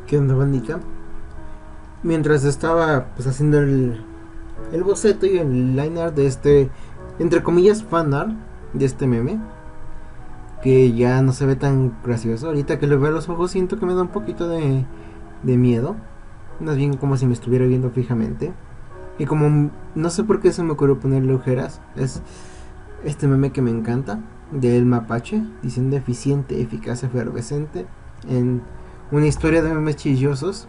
¿Qué onda, bandita? Mientras estaba pues haciendo el boceto y el line art de este, entre comillas, fan art de este meme, que ya no se ve tan gracioso. Ahorita que le veo a los ojos siento que me da un poquito de miedo. Más bien como si me estuviera viendo fijamente. Y como no sé por qué se me ocurrió ponerle ojeras, es este meme que me encanta, del mapache, diciendo eficiente, eficaz, efervescente, en una historia de memes chillosos.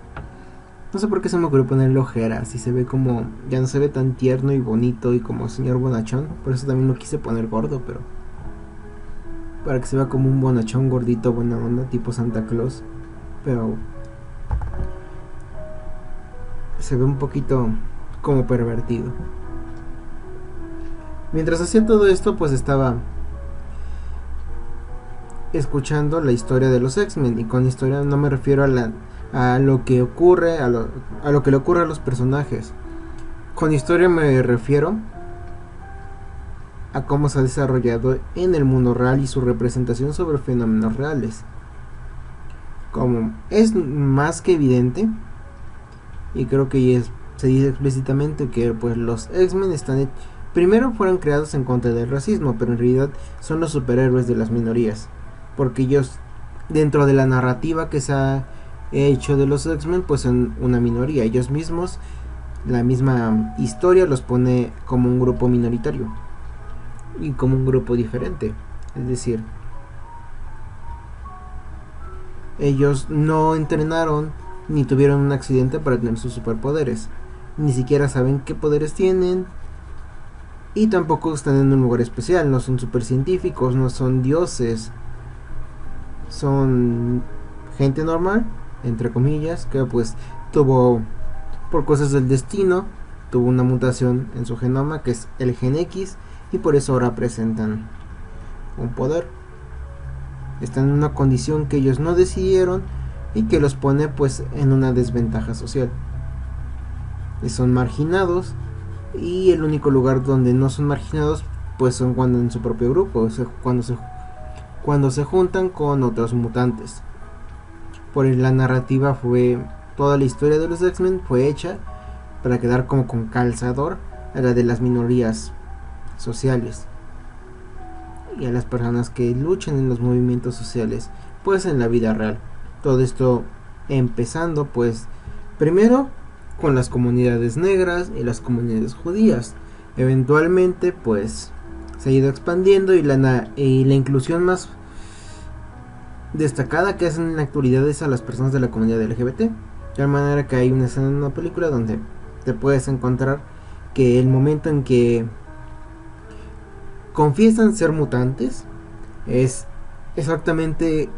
No sé por qué se me ocurrió ponerle ojeras y se ve como, ya no se ve tan tierno y bonito y como señor bonachón. Por eso también lo quise poner gordo, pero para que se vea como un bonachón gordito, buena onda, tipo Santa Claus. Pero se ve un poquito como pervertido. Mientras hacía todo esto, pues estaba escuchando la historia de los X-Men. Y con historia no me refiero a lo que ocurre, a lo que le ocurre a los personajes. Con historia me refiero a cómo se ha desarrollado en el mundo real y su representación sobre fenómenos reales. Como es más que evidente, y creo que se dice explícitamente que pues los X-Men primero fueron creados en contra del racismo, pero en realidad son los superhéroes de las minorías, porque ellos, dentro de la narrativa que se ha hecho de los X-Men, pues son una minoría. Ellos mismos, la misma historia los pone como un grupo minoritario y como un grupo diferente. Es decir, ellos no entrenaron ni tuvieron un accidente para tener sus superpoderes. Ni siquiera saben qué poderes tienen. Y tampoco están en un lugar especial. No son supercientíficos, no son dioses. Son gente normal, entre comillas, que pues tuvo, por cosas del destino, tuvo una mutación en su genoma, que es el gen X, y por eso ahora presentan un poder. Están en una condición que ellos no decidieron y que los pone pues en una desventaja social. Y son marginados, y el único lugar donde no son marginados pues son cuando en su propio grupo, o sea, cuando se juntan con otros mutantes. Por la narrativa fue, toda la historia de los X-Men fue hecha para quedar como con calzador a la de las minorías sociales y a las personas que luchan en los movimientos sociales pues en la vida real. Todo esto empezando pues primero con las comunidades negras y las comunidades judías. Eventualmente pues se ha ido expandiendo y la inclusión más destacada que hacen en la actualidad es a las personas de la comunidad LGBT. De tal manera que hay una escena en una película donde te puedes encontrar que el momento en que confiesan ser mutantes es exactamente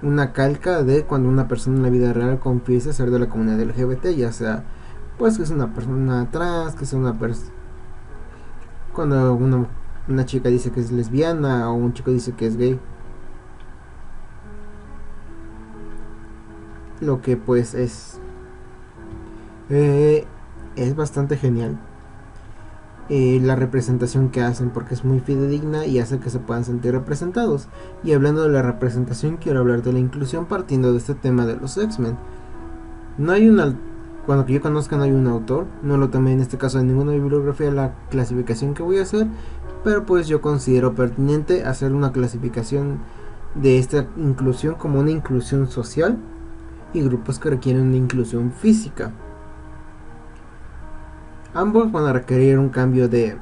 una calca de cuando una persona en la vida real confiesa ser de la comunidad LGBT, ya sea pues que es una persona trans, que es una persona, cuando una chica dice que es lesbiana o un chico dice que es gay. Lo que pues es bastante genial la representación que hacen, porque es muy fidedigna y hace que se puedan sentir representados. Y hablando de la representación, quiero hablar de la inclusión partiendo de este tema de los X-Men. No hay una, cuando que yo conozca, no hay un autor, no lo tomé en este caso en ninguna bibliografía la clasificación que voy a hacer, pero pues yo considero pertinente hacer una clasificación de esta inclusión como una inclusión social y grupos que requieren una inclusión física. Ambos van a requerir un cambio de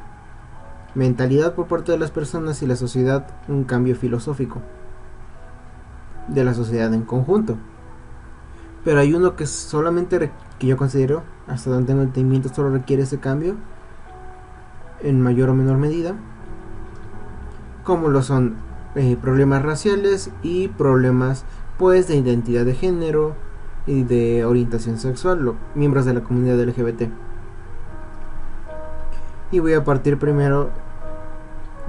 mentalidad por parte de las personas y la sociedad, un cambio filosófico de la sociedad en conjunto. Pero hay uno que solamente, que yo considero, hasta donde tengo entendimiento, solo requiere ese cambio en mayor o menor medida, como lo son problemas raciales y problemas pues de identidad de género y de orientación sexual, miembros de la comunidad LGBT. Y voy a partir primero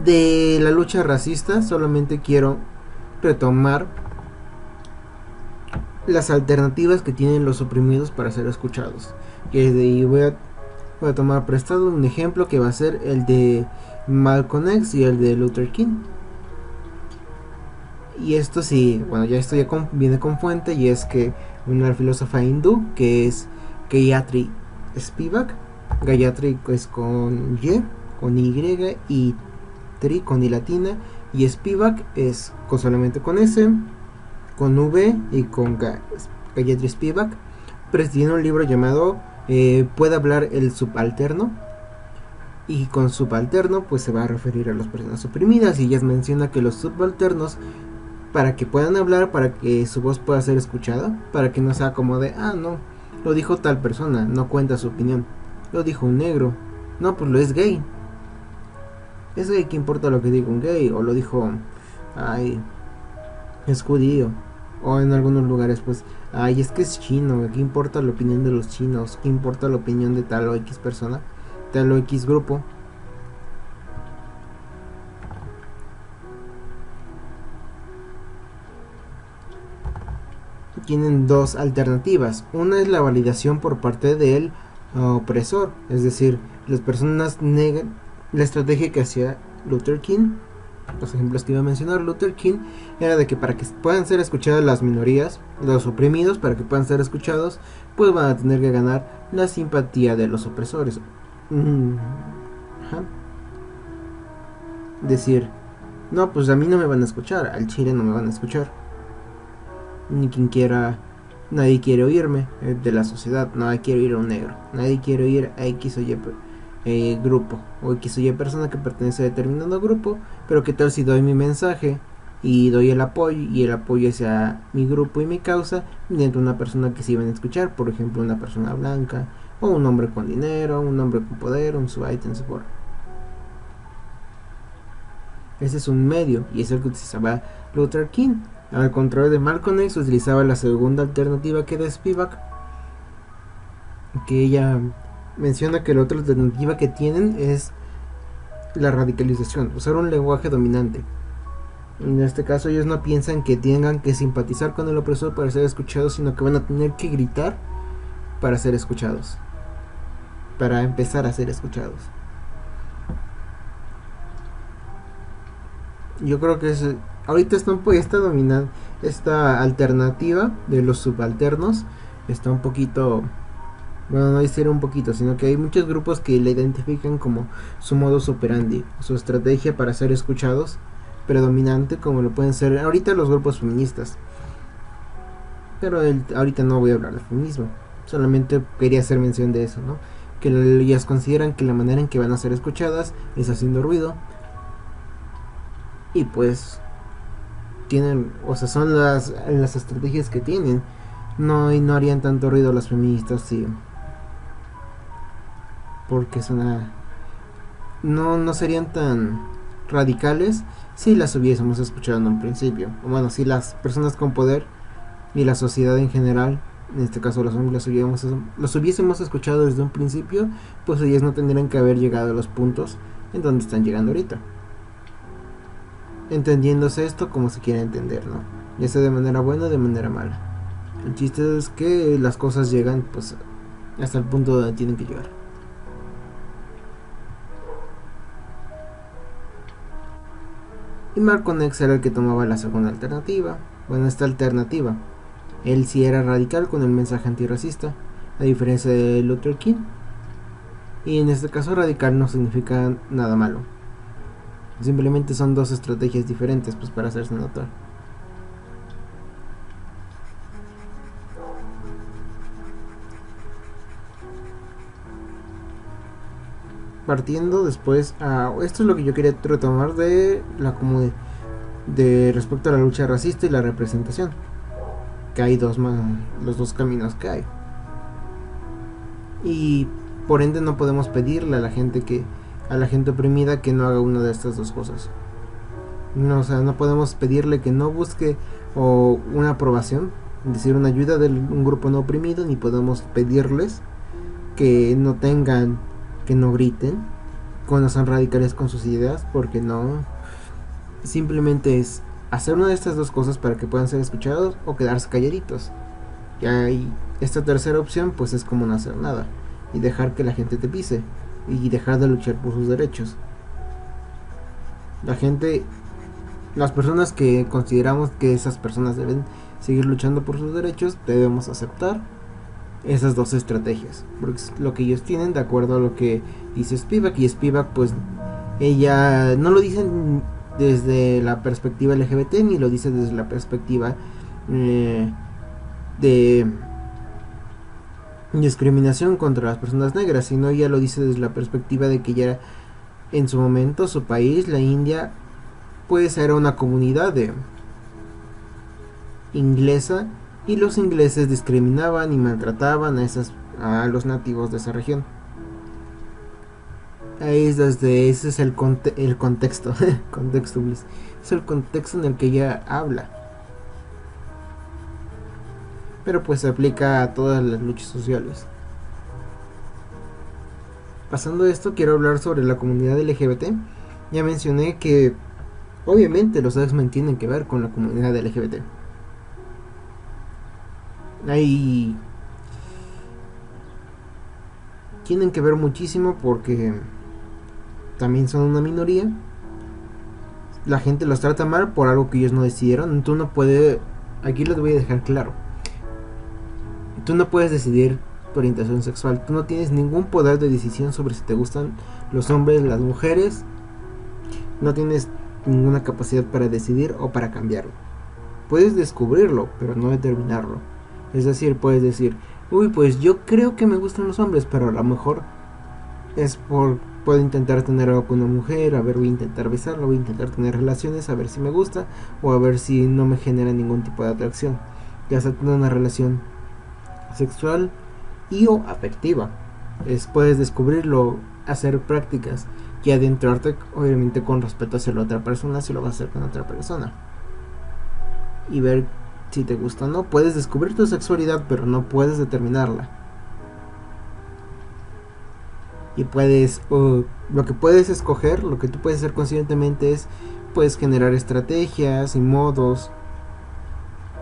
de la lucha racista. Solamente quiero retomar las alternativas que tienen los oprimidos para ser escuchados. Y voy a tomar prestado un ejemplo que va a ser el de Malcolm X y el de Luther King. Y esto sí, bueno, ya esto viene con fuente, y es que una filósofa hindú que es Gayatri Spivak. Gayatri es con y Tri con I latina, y Spivak es solamente con S, con V y con Gayatri Spivak. Pero tiene un libro llamado Puede hablar el subalterno, y con subalterno pues se va a referir a las personas oprimidas, y ella menciona que los subalternos, para que puedan hablar, para que su voz pueda ser escuchada, para que no sea como de, ah, no, lo dijo tal persona, no cuenta su opinión, lo dijo un negro, no, pues lo es gay, ¿qué importa lo que diga un gay? O lo dijo, ay, es judío. O en algunos lugares, pues, ay, es que es chino, ¿qué importa la opinión de los chinos? ¿Qué importa la opinión de tal o X persona, tal o X grupo? Tienen dos alternativas. Una es la validación por parte del opresor, es decir, las personas negan la estrategia que hacía Luther King. Los ejemplos que iba a mencionar Luther King era de que para que puedan ser escuchadas las minorías, los oprimidos, para que puedan ser escuchados, pues van a tener que ganar la simpatía de los opresores. Ajá. Decir, no, pues a mí no me van a escuchar, al Chile no me van a escuchar, ni quien quiera, nadie quiere oírme de la sociedad, nadie quiere oír a un negro, nadie quiere oír a X o Y grupo, o X o Y persona que pertenece a determinado grupo. Pero qué tal si doy mi mensaje y doy el apoyo, y el apoyo hacia mi grupo y mi causa mediante una persona que se iban a escuchar, por ejemplo una persona blanca, o un hombre con dinero, un hombre con poder, un subaltern support. Ese es un medio, y es el que utilizaba Luther King. Al contrario de Malcolm X, utilizaba la segunda alternativa que de Spivak, que ella menciona que la otra alternativa que tienen es la radicalización, usar un lenguaje dominante. En este caso ellos no piensan que tengan que simpatizar con el opresor para ser escuchados, sino que van a tener que gritar para ser escuchados, para empezar a ser escuchados. Yo creo que ahorita está dominando esta alternativa de los subalternos, está un poquito, bueno, no decir un poquito, sino que hay muchos grupos que le identifican como su modus operandi, su estrategia para ser escuchados predominante, como lo pueden ser ahorita los grupos feministas. Pero ahorita no voy a hablar de feminismo, solamente quería hacer mención de eso, ¿no? Que ellas consideran que la manera en que van a ser escuchadas es haciendo ruido, y pues tienen, o sea, son las estrategias que tienen. No harían tanto ruido las feministas, sí, porque no serían tan radicales si las hubiésemos escuchado en un principio. O bueno, si las personas con poder y la sociedad en general, en este caso los hombres, los hubiésemos escuchado desde un principio, pues ellas no tendrían que haber llegado a los puntos en donde están llegando ahorita. Entendiéndose esto como se quiere entender, ¿no? Ya sea de manera buena o de manera mala. El chiste es que las cosas llegan pues hasta el punto donde tienen que llegar. Y Malcolm X era el que tomaba la segunda alternativa. Bueno, esta alternativa. Él sí era radical con el mensaje antirracista, a diferencia de Luther King. Y en este caso radical no significa nada malo. Simplemente son dos estrategias diferentes pues para hacerse notar. Partiendo después esto es lo que yo quería retomar de respecto a la lucha racista y la representación, que hay los dos caminos que hay, y por ende no podemos pedirle a la gente oprimida que no haga una de estas dos cosas. No, o sea, no podemos pedirle que no busque o una aprobación, es decir, una ayuda de un grupo no oprimido, ni podemos pedirles que no griten cuando son radicales con sus ideas, porque no, simplemente es hacer una de estas dos cosas para que puedan ser escuchados o quedarse calladitos. Y esta tercera opción pues es como no hacer nada y dejar que la gente te pise y dejar de luchar por sus derechos. La gente las personas que consideramos que esas personas deben seguir luchando por sus derechos, debemos aceptar esas dos estrategias, porque es lo que ellos tienen de acuerdo a lo que dice Spivak. Y Spivak, pues ella no lo dice desde la perspectiva LGBT, ni lo dice desde la perspectiva de discriminación contra las personas negras, sino ella lo dice desde la perspectiva de que ya en su momento su país, la India, pues era una comunidad de inglesa, y los ingleses discriminaban y maltrataban a los nativos de esa región. Ahí es desde ese es el contexto contexto, please. Es el contexto en el que ella habla, pero pues se aplica a todas las luchas sociales. Pasando a esto, quiero hablar sobre la comunidad LGBT. Ya mencioné que obviamente los X-Men tienen que ver con la comunidad LGBT. Ahí tienen que ver muchísimo porque también son una minoría. La gente los trata mal por algo que ellos no decidieron. Tú no puedes, aquí les voy a dejar claro, tú no puedes decidir tu orientación sexual. Tú no tienes ningún poder de decisión sobre si te gustan los hombres, las mujeres. No tienes ninguna capacidad para decidir o para cambiarlo. Puedes descubrirlo, pero no determinarlo. Es decir, puedes decir, uy, pues yo creo que me gustan los hombres, pero a lo mejor es por... Puedo intentar tener algo con una mujer, a ver, voy a intentar besarla, voy a intentar tener relaciones, a ver si me gusta, o a ver si no me genera ningún tipo de atracción. Ya sea tener una relación sexual y o afectiva. Puedes descubrirlo, hacer prácticas y adentrarte, obviamente con respeto hacia la otra persona, si lo vas a hacer con otra persona. Y ver si te gusta o no. Puedes descubrir tu sexualidad, pero no puedes determinarla. Y puedes, lo que puedes escoger, lo que tú puedes hacer conscientemente es, puedes generar estrategias y modos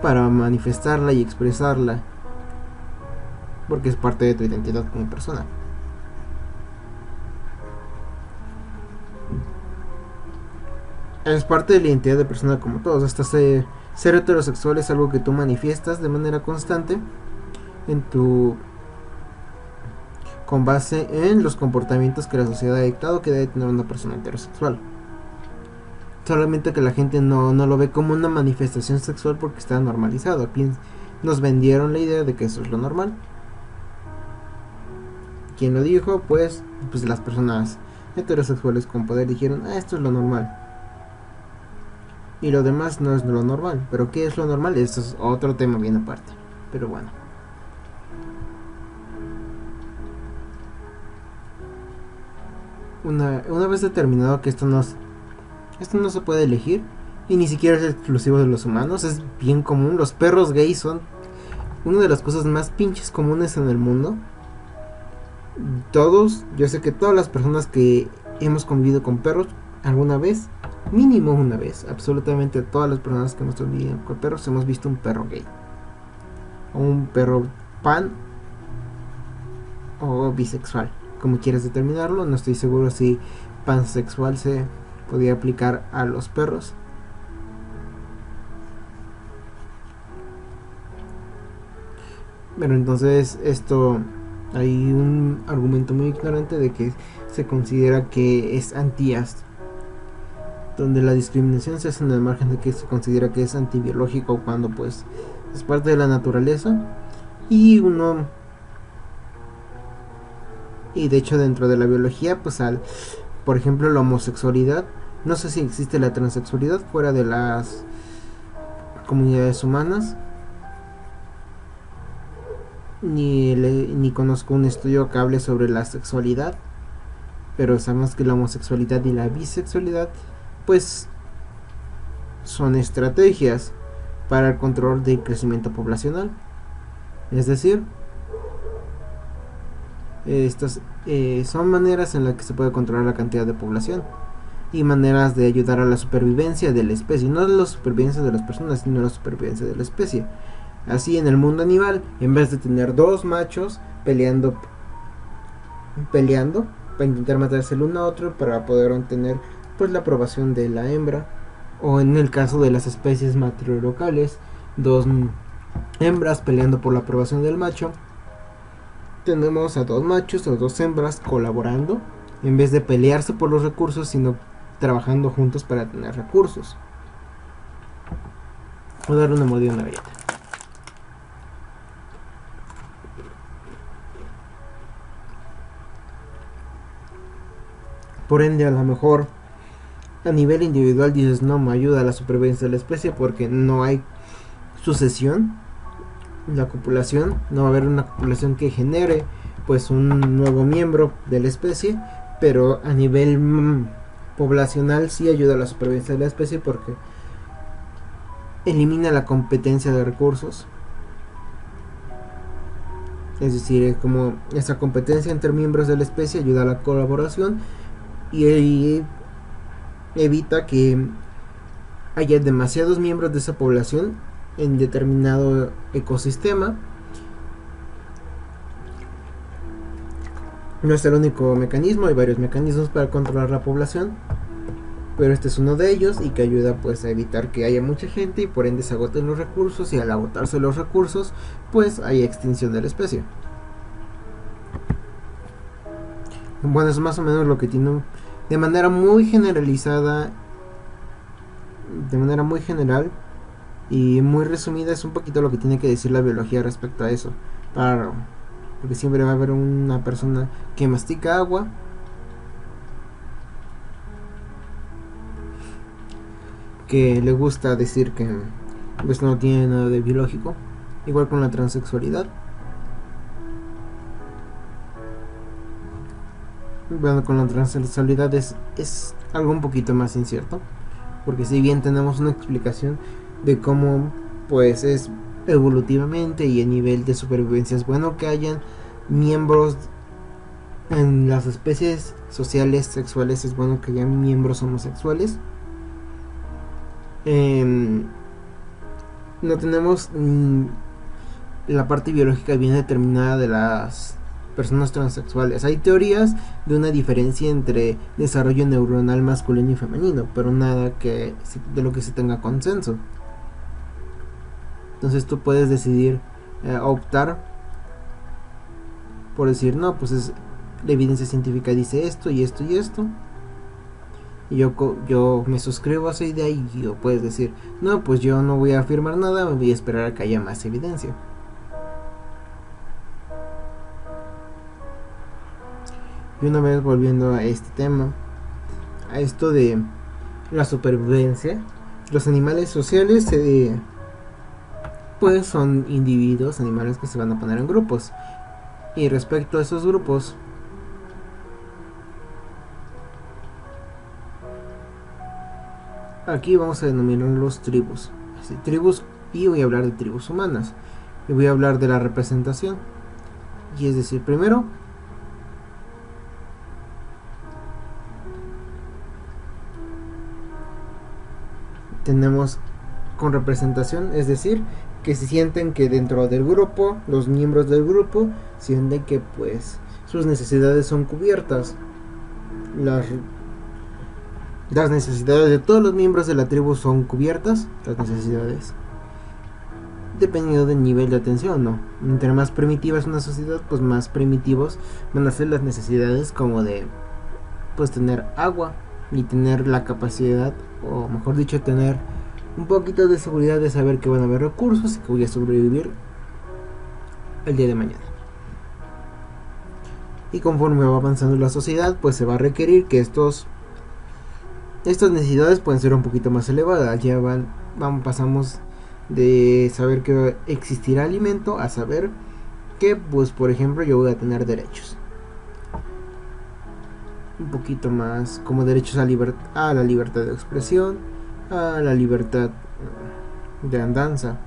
para manifestarla y expresarla, porque es parte de tu identidad como persona. Es parte de la identidad de persona como todos. Hasta ser heterosexual es algo que tú manifiestas de manera constante en tu, con base en los comportamientos que la sociedad ha dictado que debe tener una persona heterosexual. Solamente que la gente no lo ve como una manifestación sexual porque está normalizado. Nos vendieron la idea de que eso es lo normal. ¿Quién lo dijo? Pues las personas heterosexuales con poder dijeron, esto es lo normal. Y lo demás no es lo normal. ¿Pero qué es lo normal? Esto es otro tema bien aparte. Pero bueno. Una vez determinado que esto no se puede elegir, y ni siquiera es exclusivo de los humanos, es bien común. Los perros gays son una de las cosas más pinches comunes en el mundo. Yo sé que todas las personas que hemos convivido con perros alguna vez, mínimo una vez, absolutamente todas las personas que hemos convivido con perros hemos visto un perro gay, o un perro pan, o bisexual, como quieras determinarlo. No estoy seguro si pansexual se podía aplicar a los perros. Pero entonces hay un argumento muy ignorante de que se considera que es anti-ast, donde la discriminación se hace en el margen de que se considera que es antibiológico, cuando pues es parte de la naturaleza. Y de hecho dentro de la biología, pues por ejemplo, la homosexualidad, no sé si existe la transexualidad fuera de las comunidades humanas, ni conozco un estudio que hable sobre la sexualidad, pero sabemos que la homosexualidad y la bisexualidad pues son estrategias para el control del crecimiento poblacional. Es decir, estas son maneras en las que se puede controlar la cantidad de población y maneras de ayudar a la supervivencia de la especie, no la supervivencia de las personas, sino la supervivencia de la especie. Así, en el mundo animal, en vez de tener dos machos peleando para intentar matarse el uno a otro para poder obtener pues la aprobación de la hembra, o en el caso de las especies matriarcales, dos hembras peleando por la aprobación del macho. Tenemos a dos machos o dos hembras colaborando en vez de pelearse por los recursos, sino trabajando juntos para tener recursos. Voy a darle una mordida a una galleta. Por ende, a lo mejor a nivel individual dices, no me ayuda a la supervivencia de la especie porque no hay sucesión. La copulación, no va a haber una copulación que genere pues un nuevo miembro de la especie, pero a nivel poblacional sí ayuda a la supervivencia de la especie porque elimina la competencia de recursos. Es decir, como esa competencia entre miembros de la especie ayuda a la colaboración y evita que haya demasiados miembros de esa población en determinado ecosistema. No es el único mecanismo, hay varios mecanismos para controlar la población, pero este es uno de ellos y que ayuda pues a evitar que haya mucha gente y por ende se agoten los recursos, y al agotarse los recursos pues hay extinción de la especie. Bueno, es más o menos lo que tiene de manera muy generalizada, de manera muy general y muy resumida, es un poquito lo que tiene que decir la biología respecto a eso. Porque siempre va a haber una persona que mastica agua, que le gusta decir que pues no tiene nada de biológico. Igual con la transexualidad. Bueno, con la transexualidad es algo un poquito más incierto, porque si bien tenemos una explicación de cómo pues es evolutivamente y a nivel de supervivencia es bueno que hayan miembros en las especies sociales sexuales, es bueno que hayan miembros homosexuales. No tenemos la parte biológica bien determinada de las personas transexuales. Hay teorías de una diferencia entre desarrollo neuronal masculino y femenino, pero nada de lo que se tenga consenso. Entonces tú puedes decidir optar por decir, no, pues la evidencia científica dice esto y esto y esto, y yo me suscribo a esa idea, y yo puedes decir, no, pues yo no voy a afirmar nada, me voy a esperar a que haya más evidencia. Y una vez volviendo a este tema, a esto de la supervivencia, los animales sociales pues son individuos, animales que se van a poner en grupos. Y respecto a esos grupos, aquí vamos a denominarlos tribus. Así, tribus, y voy a hablar de tribus humanas. Y voy a hablar de la representación. Y es decir, primero, tenemos con representación, es decir, que se sienten que dentro del grupo, los miembros del grupo sienten que pues sus necesidades son cubiertas. Las necesidades de todos los miembros de la tribu son cubiertas, las necesidades, dependiendo del nivel de atención, ¿no? Entre más primitiva es una sociedad, pues más primitivos van a ser las necesidades, como de pues tener agua y tener la capacidad, o mejor dicho, tener un poquito de seguridad de saber que van a haber recursos y que voy a sobrevivir el día de mañana. Y conforme va avanzando la sociedad, pues se va a requerir que estas necesidades pueden ser un poquito más elevadas. Ya pasamos de saber que existirá alimento a saber que, pues por ejemplo, yo voy a tener derechos un poquito más, como derechos a la libertad de expresión, a la libertad de andanza.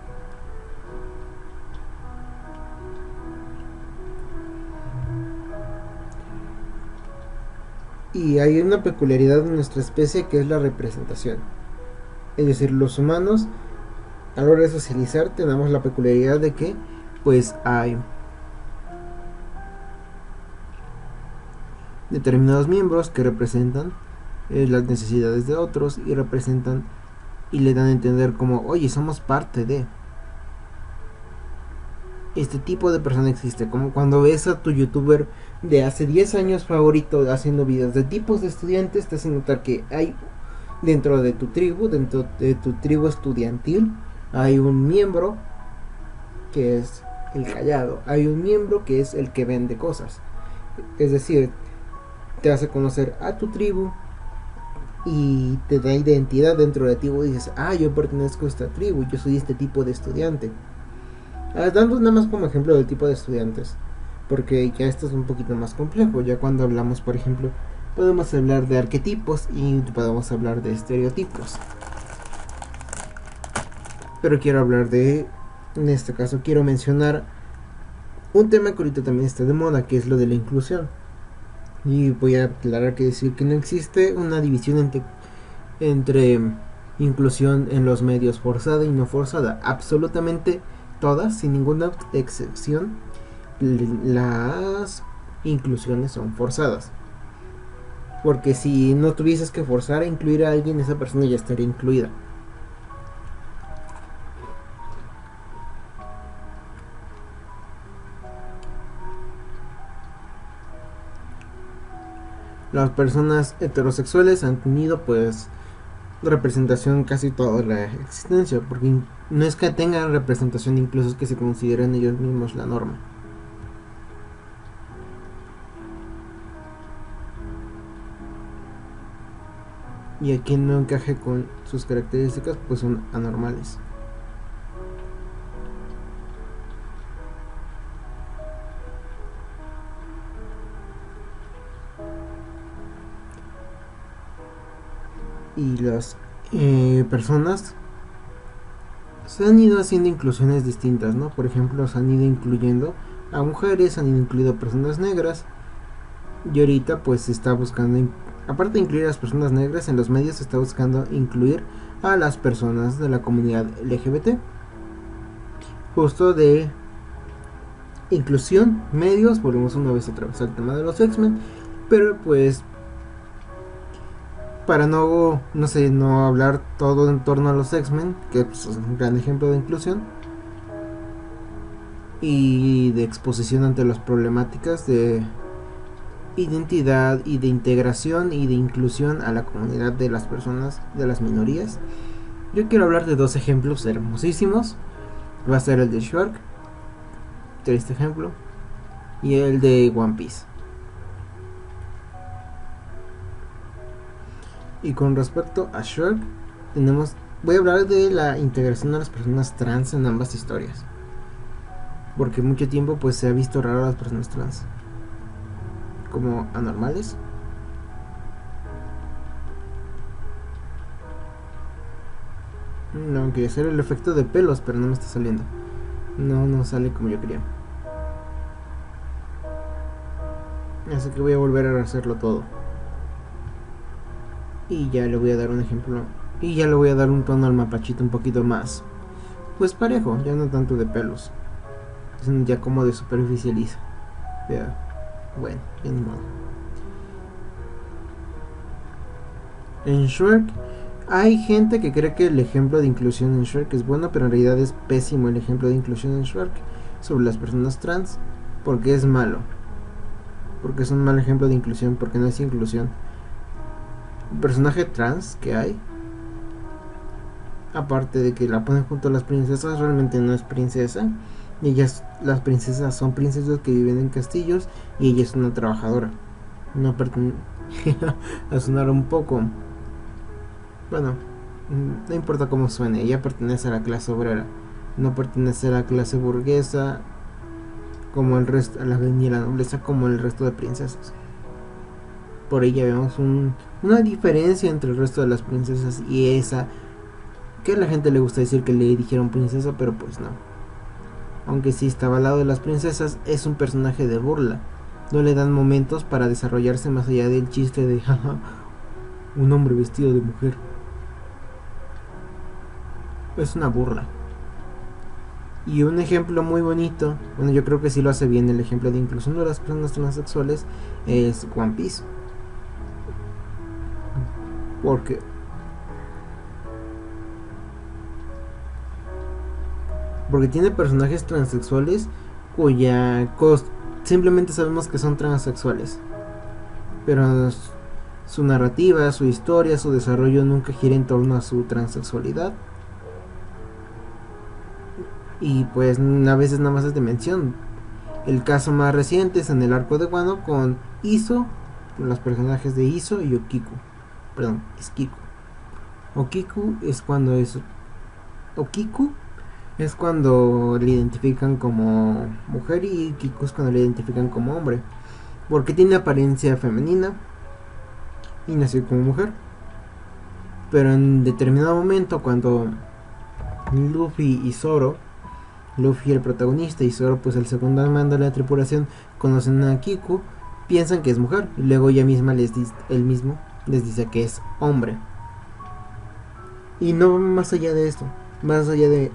Y hay una peculiaridad de nuestra especie que es la representación. Es decir, los humanos a la hora de socializar tenemos la peculiaridad de que pues hay determinados miembros que representan las necesidades de otros y representan y le dan a entender como, oye, somos parte de este tipo de persona existe, como cuando ves a tu youtuber de hace 10 años favorito haciendo videos de tipos de estudiantes, te hace notar que hay dentro de tu tribu estudiantil, hay un miembro que es el callado, hay un miembro que es el que vende cosas, es decir, te hace conocer a tu tribu y te da identidad dentro de ti y dices, yo pertenezco a esta tribu, yo soy este tipo de estudiante. Dando nada más como ejemplo del tipo de estudiantes, porque ya esto es un poquito más complejo. Ya cuando hablamos, por ejemplo, podemos hablar de arquetipos y podemos hablar de estereotipos. Pero quiero hablar en este caso, quiero mencionar un tema que ahorita también está de moda, que es lo de la inclusión. Y voy a aclarar que decir que no existe una división entre inclusión en los medios forzada y no forzada. Absolutamente todas, sin ninguna excepción, las inclusiones son forzadas. Porque si no tuvieses que forzar a incluir a alguien, esa persona ya estaría incluida. Las personas heterosexuales han tenido pues representación casi toda la existencia, porque no es que tengan representación, incluso es que se consideran ellos mismos la norma. Y a quien no encaje con sus características pues son anormales. Y las personas se han ido haciendo inclusiones distintas, ¿no? Por ejemplo, se han ido incluyendo a mujeres, han ido incluido a personas negras, y ahorita pues se está buscando, aparte de incluir a las personas negras en los medios, se está buscando incluir a las personas de la comunidad LGBT. Justo de inclusión, medios, volvemos una vez otra vez al tema de los X-Men, pero pues para no hablar todo en torno a los X-Men, que pues, es un gran ejemplo de inclusión y de exposición ante las problemáticas de identidad y de integración y de inclusión a la comunidad de las personas, de las minorías. Yo quiero hablar de dos ejemplos hermosísimos. Va a ser el de Shark, triste ejemplo, y el de One Piece. Y con respecto a Shark, voy a hablar de la integración de las personas trans en ambas historias, porque mucho tiempo pues se ha visto raro a las personas trans como anormales. No, quería hacer el efecto de pelos, pero no me está saliendo. No sale como yo quería. Así que voy a volver a hacerlo todo. Y ya le voy a dar un ejemplo. Y ya le voy a dar un tono al mapachito un poquito más, pues parejo, ya no tanto de pelos. Ya como de superficializa. Ya. Bueno, ya ni modo. En Shrek hay gente que cree que el ejemplo de inclusión en Shrek es bueno, pero en realidad es pésimo el ejemplo de inclusión en Shrek sobre las personas trans, porque es malo. Porque es un mal ejemplo de inclusión, porque no es inclusión. El personaje trans que hay, aparte de que la ponen junto a las princesas, realmente no es princesa. Las princesas son princesas que viven en castillos y ella es una trabajadora. No pertenece a sonar un poco, bueno, no importa cómo suene, ella pertenece a la clase obrera, no pertenece a la clase burguesa como el resto, ni a la nobleza como el resto de princesas. Por ella vemos una diferencia entre el resto de las princesas y esa que a la gente le gusta decir que le dijeron princesa, pero pues no. Aunque sí estaba al lado de las princesas, es un personaje de burla. No le dan momentos para desarrollarse más allá del chiste de jaja, un hombre vestido de mujer. Es una burla. Y un ejemplo muy bonito, bueno, yo creo que sí lo hace bien el ejemplo de inclusión de las personas transexuales, es One Piece. Porque porque tiene personajes transexuales simplemente sabemos que son transexuales, pero su narrativa, su historia, su desarrollo nunca gira en torno a su transexualidad. Y pues a veces nada más es de mención. El caso más reciente es en el arco de Wano con Iso, los personajes de Iso y Okiku. Perdón, es Kiku. Okiku es cuando es Okiku es cuando le identifican como mujer y Kiku es cuando le identifican como hombre, porque tiene apariencia femenina y nació como mujer. Pero en determinado momento, cuando Luffy y Zoro, Luffy el protagonista y Zoro pues el segundo al mando de la tripulación, conocen a Kiku, piensan que es mujer y luego ella misma él mismo les dice que es hombre. Y no más allá de esto, más allá de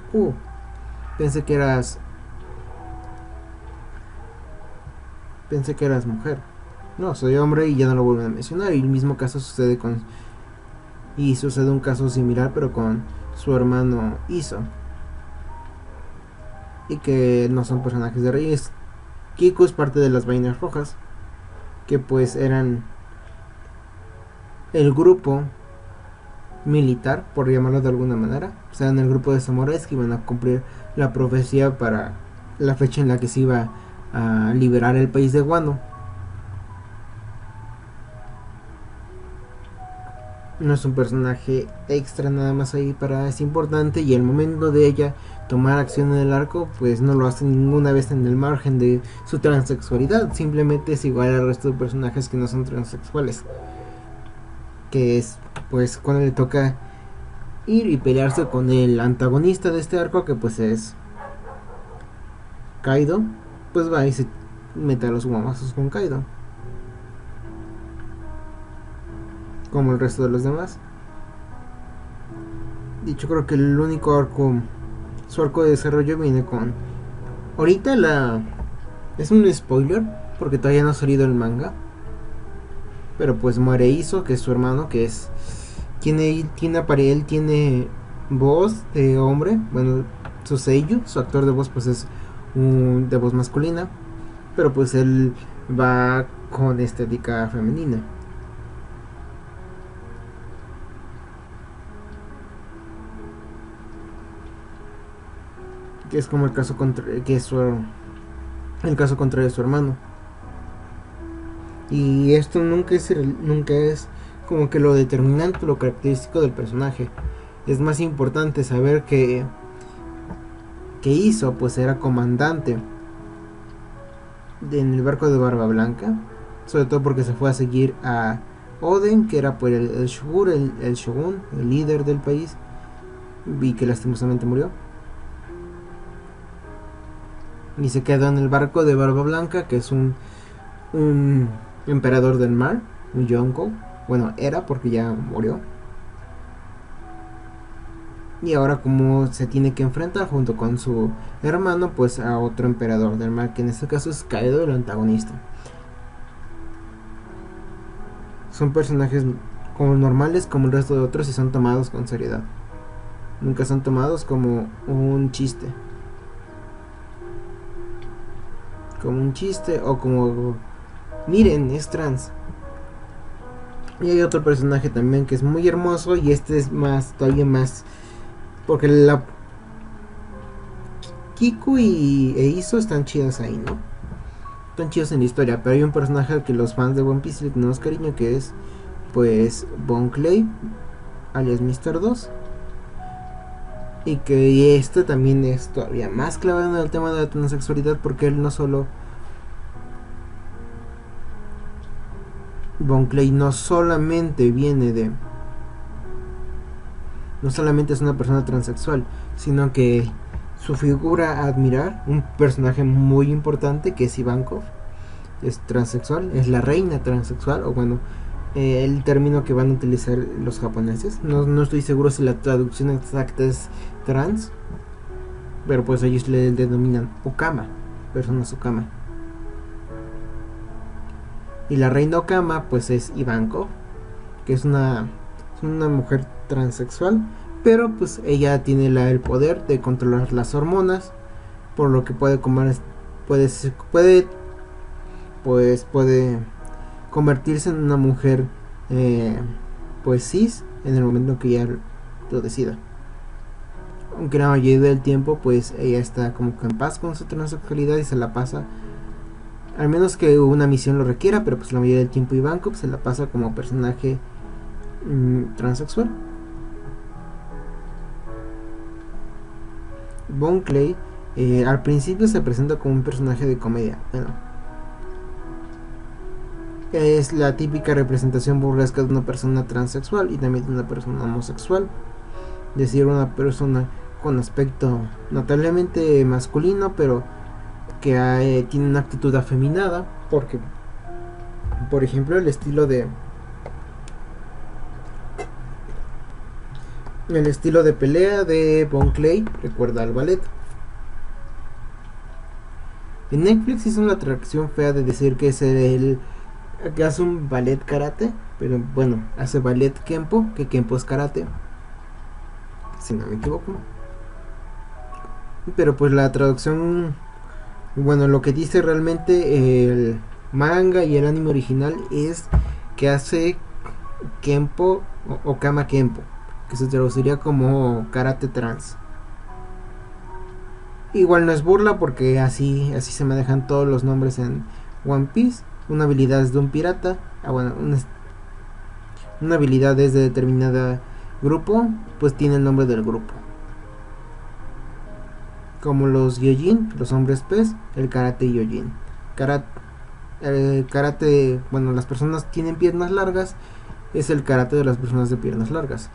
pensé que eras mujer. No, soy hombre y ya no lo vuelven a mencionar. Y el mismo caso sucede sucede un caso similar pero con su hermano Iso. Y que no son personajes de reyes. Kiku es parte de las Vainas Rojas, que pues eran el grupo militar, por llamarlo de alguna manera. O sea, en el grupo de samuráis que iban a cumplir la profecía para la fecha en la que se iba a liberar el país de Wano. No es un personaje extra nada más ahí para es importante, y el momento de ella tomar acción en el arco pues no lo hace ninguna vez en el margen de su transexualidad, simplemente es igual al resto de personajes que no son transexuales, que es pues cuando le toca ir y pelearse con el antagonista de este arco, que pues es Kaido, pues va y se mete a los guamazos con Kaido como el resto de los demás. Dicho, creo que el único arco, su arco de desarrollo viene con ahorita es un spoiler porque todavía no ha salido el manga, pero pues muere Iso, que es su hermano, que es él tiene voz de hombre, bueno, su seiyuu, su actor de voz pues es de voz masculina, pero pues él va con estética femenina. Que es como el caso el caso contrario de su hermano. Y esto nunca es como que lo determinante, lo característico del personaje. Es más importante saber que hizo, pues era comandante en el barco de Barba Blanca, sobre todo porque se fue a seguir a Oden, que era pues el shogun, el líder del país, y que lastimosamente murió. Y se quedó en el barco de Barba Blanca, que es un emperador del mar, un Yonko. Bueno, era porque ya murió. Y ahora como se tiene que enfrentar junto con su hermano pues a otro emperador del mar, que en este caso es Kaido, el antagonista. Son personajes como normales como el resto de otros y son tomados con seriedad. Nunca son tomados como un chiste. Como un chiste o como miren, es trans. Y hay otro personaje también que es muy hermoso, y este es todavía más, porque Kiku e Iso están chidos ahí, ¿no? Están chidos en la historia, pero hay un personaje al que los fans de One Piece le tenemos cariño, que es pues Bon Clay, alias Mr. 2. Y que este también es todavía más clavado en el tema de la transexualidad, porque él no solo Bon Clay no solamente es una persona transexual, sino que su figura a admirar, un personaje muy importante que es Ivankov, es transexual, es la reina transexual, o bueno, el término que van a utilizar los japoneses. No estoy seguro si la traducción exacta es trans, pero pues ellos le denominan Okama, personas Okama. Y la reina Okama pues es Ivankov, que es una mujer transexual, pero pues ella tiene el poder de controlar las hormonas, por lo que puede comer, puede convertirse en una mujer pues cis en el momento que ella lo decida. Aunque la mayoría del tiempo pues ella está como que en paz con su transexualidad y se la pasa, al menos que una misión lo requiera, pero pues la mayoría del tiempo Ivankov se la pasa como personaje transexual. Bon Clay al principio se presenta como un personaje de comedia. Bueno, es la típica representación burlesca de una persona transexual y también de una persona homosexual. Es decir, una persona con aspecto notablemente masculino, pero que tiene una actitud afeminada, porque, por ejemplo, el estilo de pelea de Bon Clay recuerda al ballet. En Netflix hizo una atracción fea de decir que que hace un ballet karate, pero bueno, hace ballet Kempo, que Kempo es karate, si no me equivoco. Pero pues la traducción, bueno, lo que dice realmente el manga y el anime original es que hace Kempo o Kama Kempo, que se traduciría como karate trans. Igual no es burla porque así se manejan todos los nombres en One Piece. Una habilidad es de un pirata, bueno, una habilidad es de determinada grupo, pues tiene el nombre del grupo. Como los Gyojin, los hombres pez, el karate Gyojin. El karate, bueno, las personas tienen piernas largas, es el karate de las personas de piernas largas.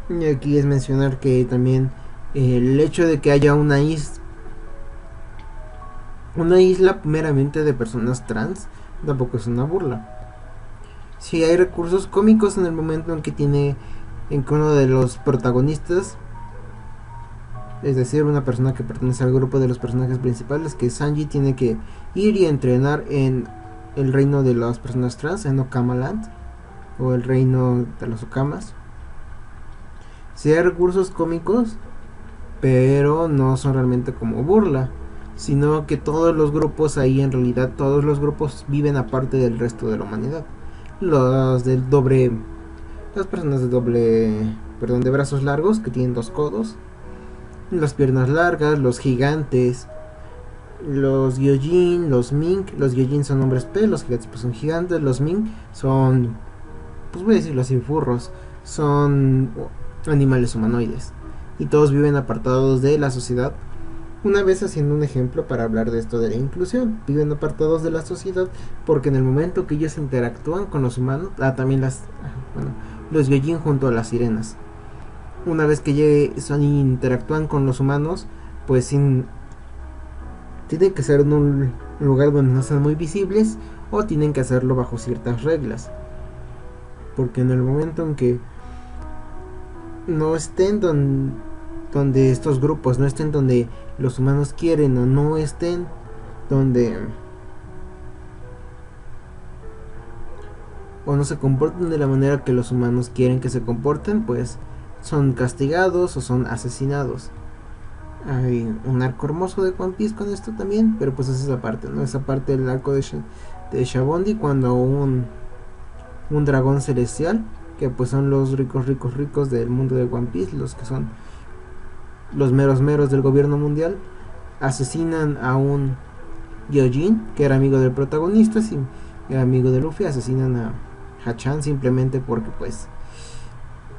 Y aquí es mencionar que también el hecho de que haya una isla meramente de personas trans tampoco es una burla. Si hay recursos cómicos en el momento en que uno de los protagonistas, es decir, una persona que pertenece al grupo de los personajes principales, que Sanji tiene que ir y entrenar en el reino de las personas trans, en Okamaland, o el reino de los Okamas. Si hay recursos cómicos, pero no son realmente como burla, sino que todos los grupos ahí, en realidad todos los grupos viven aparte del resto de la humanidad. Las personas de brazos largos, que tienen 2 codos, las piernas largas, los gigantes, los Gyojin, los Mink. Los Gyojin son hombres P, los gigantes pues son gigantes, los Mink son, pues voy a decirlo así, furros, son animales humanoides, y todos viven apartados de la sociedad. Una vez haciendo un ejemplo para hablar de esto de la inclusión, viven apartados de la sociedad porque en el momento que ellos interactúan con los humanos, también los Gyojin junto a las sirenas, una vez que interactúan con los humanos, pues tienen que ser en un lugar donde no sean muy visibles, o tienen que hacerlo bajo ciertas reglas, porque en el momento en que no estén donde estos grupos no estén donde los humanos quieren, o no estén donde, o no se comporten de la manera que los humanos quieren que se comporten, pues son castigados o son asesinados. Hay un arco hermoso de One Piece con esto también, pero pues es esa parte, ¿no? Esa parte del arco de Shabondi, cuando un dragón celestial, que pues son los ricos del mundo de One Piece, los que son los meros del gobierno mundial, asesinan a un Gyojin, que era amigo del protagonista, era amigo de Luffy. Asesinan a Hachan simplemente porque pues,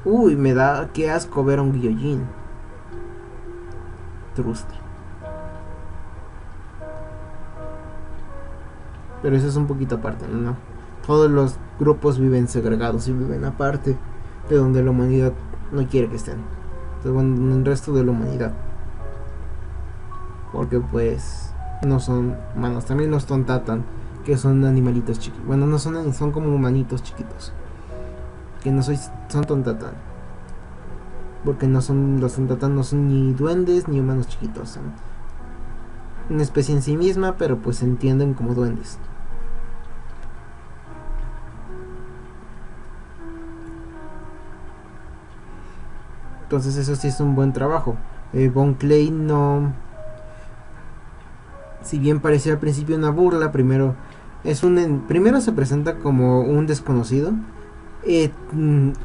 me da que asco ver a un Gyojin. Triste. Pero eso es un poquito aparte, ¿no? Todos los grupos viven segregados y viven aparte de donde la humanidad no quiere que estén. Entonces, bueno, en el resto de la humanidad, porque pues no son humanos. También los Tontatan, que son animalitos chiquitos. Bueno, no son como humanitos chiquitos, que son Tontatan, porque los Tontatan no son ni duendes ni humanos chiquitos, son una especie en sí misma, pero pues se entienden como duendes. Entonces eso sí es un buen trabajo. Bon Clay no, si bien parecía al principio una burla, primero se presenta como un desconocido.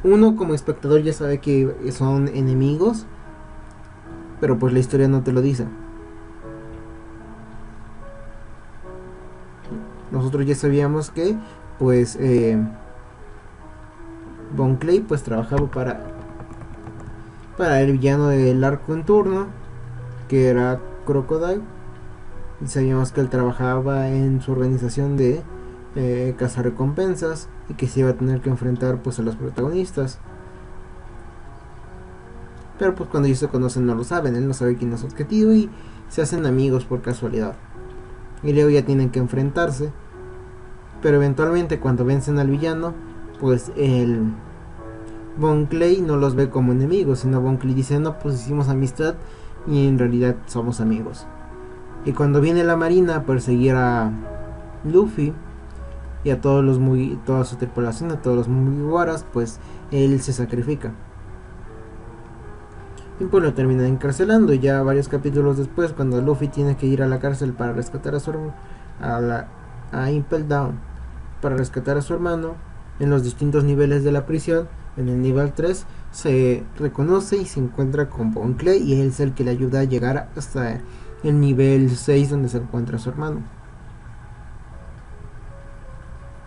Uno como espectador ya sabe que son enemigos, pero pues la historia no te lo dice. Nosotros ya sabíamos que pues Bon Clay pues trabajaba para el villano del arco en turno, que era Crocodile, y sabíamos que él trabajaba en su organización de cazarrecompensas y que se iba a tener que enfrentar pues a los protagonistas. Pero pues cuando ellos se conocen no lo saben, él no sabe quién es su objetivo y se hacen amigos por casualidad. Y luego ya tienen que enfrentarse. Pero eventualmente cuando vencen al villano, pues el Bon Clay no los ve como enemigos, sino Bon Clay dice, no, pues hicimos amistad y en realidad somos amigos. Y cuando viene la marina a perseguir a Luffy y a toda su tripulación, a todos los Mugiwaras, pues él se sacrifica. Y pues lo termina encarcelando. Y ya varios capítulos después, cuando Luffy tiene que ir a la cárcel para rescatar a Impel Down, para rescatar a su hermano, en los distintos niveles de la prisión, en el nivel 3 se reconoce y se encuentra con Bon Clay, y él es el que le ayuda a llegar hasta el nivel 6 donde se encuentra su hermano,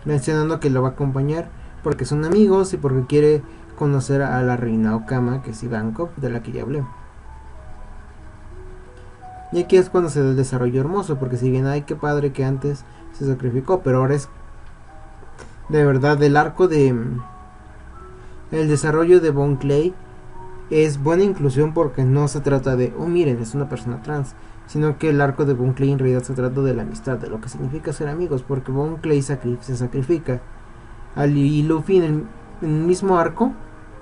mencionando que lo va a acompañar porque son amigos y porque quiere conocer a la reina Okama, que es Ivankov, de la que ya hablé. Y aquí es cuando se da el desarrollo hermoso, porque si bien ay qué padre que antes se sacrificó, pero ahora es de verdad el arco de el desarrollo de Bon Clay es buena inclusión, porque no se trata de oh miren es una persona trans, sino que el arco de Bon Clay en realidad se trata de la amistad, de lo que significa ser amigos, porque Bon Clay se sacrifica y Luffy en el mismo arco,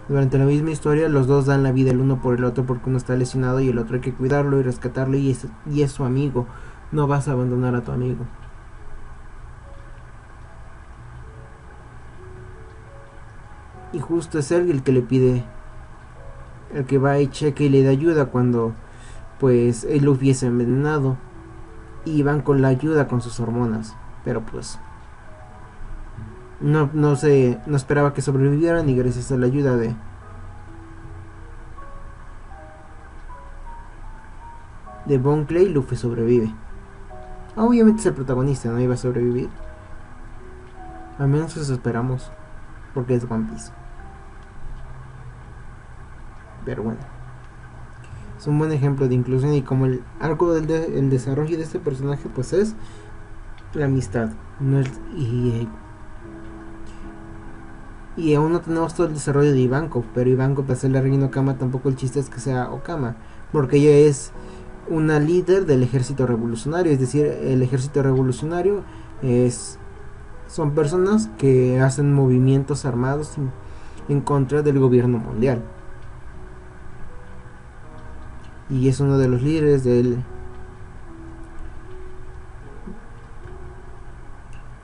durante la misma historia, los dos dan la vida el uno por el otro, porque uno está lesionado y el otro hay que cuidarlo y rescatarlo, y es su amigo. No vas a abandonar a tu amigo. Y justo es él el que le pide, el que va y checa y le da ayuda cuando pues el Luffy es envenenado, y van con la ayuda con sus hormonas, pero pues no esperaba que sobrevivieran, y gracias a la ayuda de Bon Clay, Luffy sobrevive. Obviamente es el protagonista, no iba a sobrevivir, al menos eso esperamos, porque es One Piece. Pero bueno, es un buen ejemplo de inclusión, y como el arco el desarrollo de este personaje pues es la amistad, no es, y aún no tenemos todo el desarrollo de Ivankov, pero Ivankov, para ser la reina Okama, tampoco el chiste es que sea Okama, porque ella es una líder del ejército revolucionario, es decir, el ejército revolucionario son personas que hacen movimientos armados en contra del gobierno mundial, y es uno de los líderes del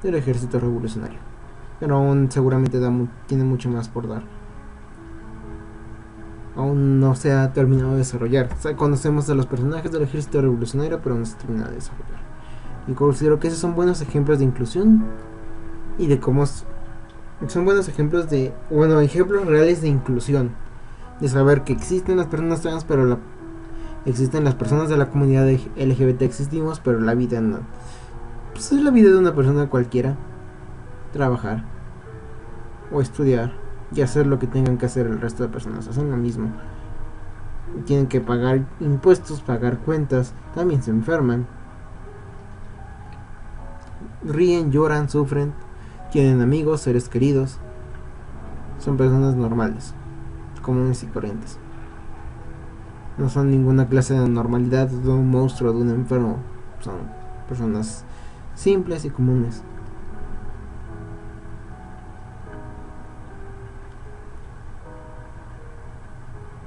ejército revolucionario, pero aún seguramente tiene mucho más por dar. Aún no se ha terminado de desarrollar. O sea, conocemos a los personajes del ejército revolucionario, pero no se ha terminado de desarrollar. Y considero que esos son buenos ejemplos de inclusión y de cómo son buenos ejemplos ejemplos reales de inclusión, de saber que existen las personas trans, pero existen las personas de la comunidad LGBT, existimos, pero la vida no. Pues es la vida de una persona cualquiera. Trabajar o estudiar y hacer lo que tengan que hacer el resto de personas, hacen lo mismo. Tienen que pagar impuestos, pagar cuentas, también se enferman, ríen, lloran, sufren, tienen amigos, seres queridos. Son personas normales, comunes y corrientes. No son ninguna clase de normalidad, de un monstruo, de un enfermo. Son personas simples y comunes.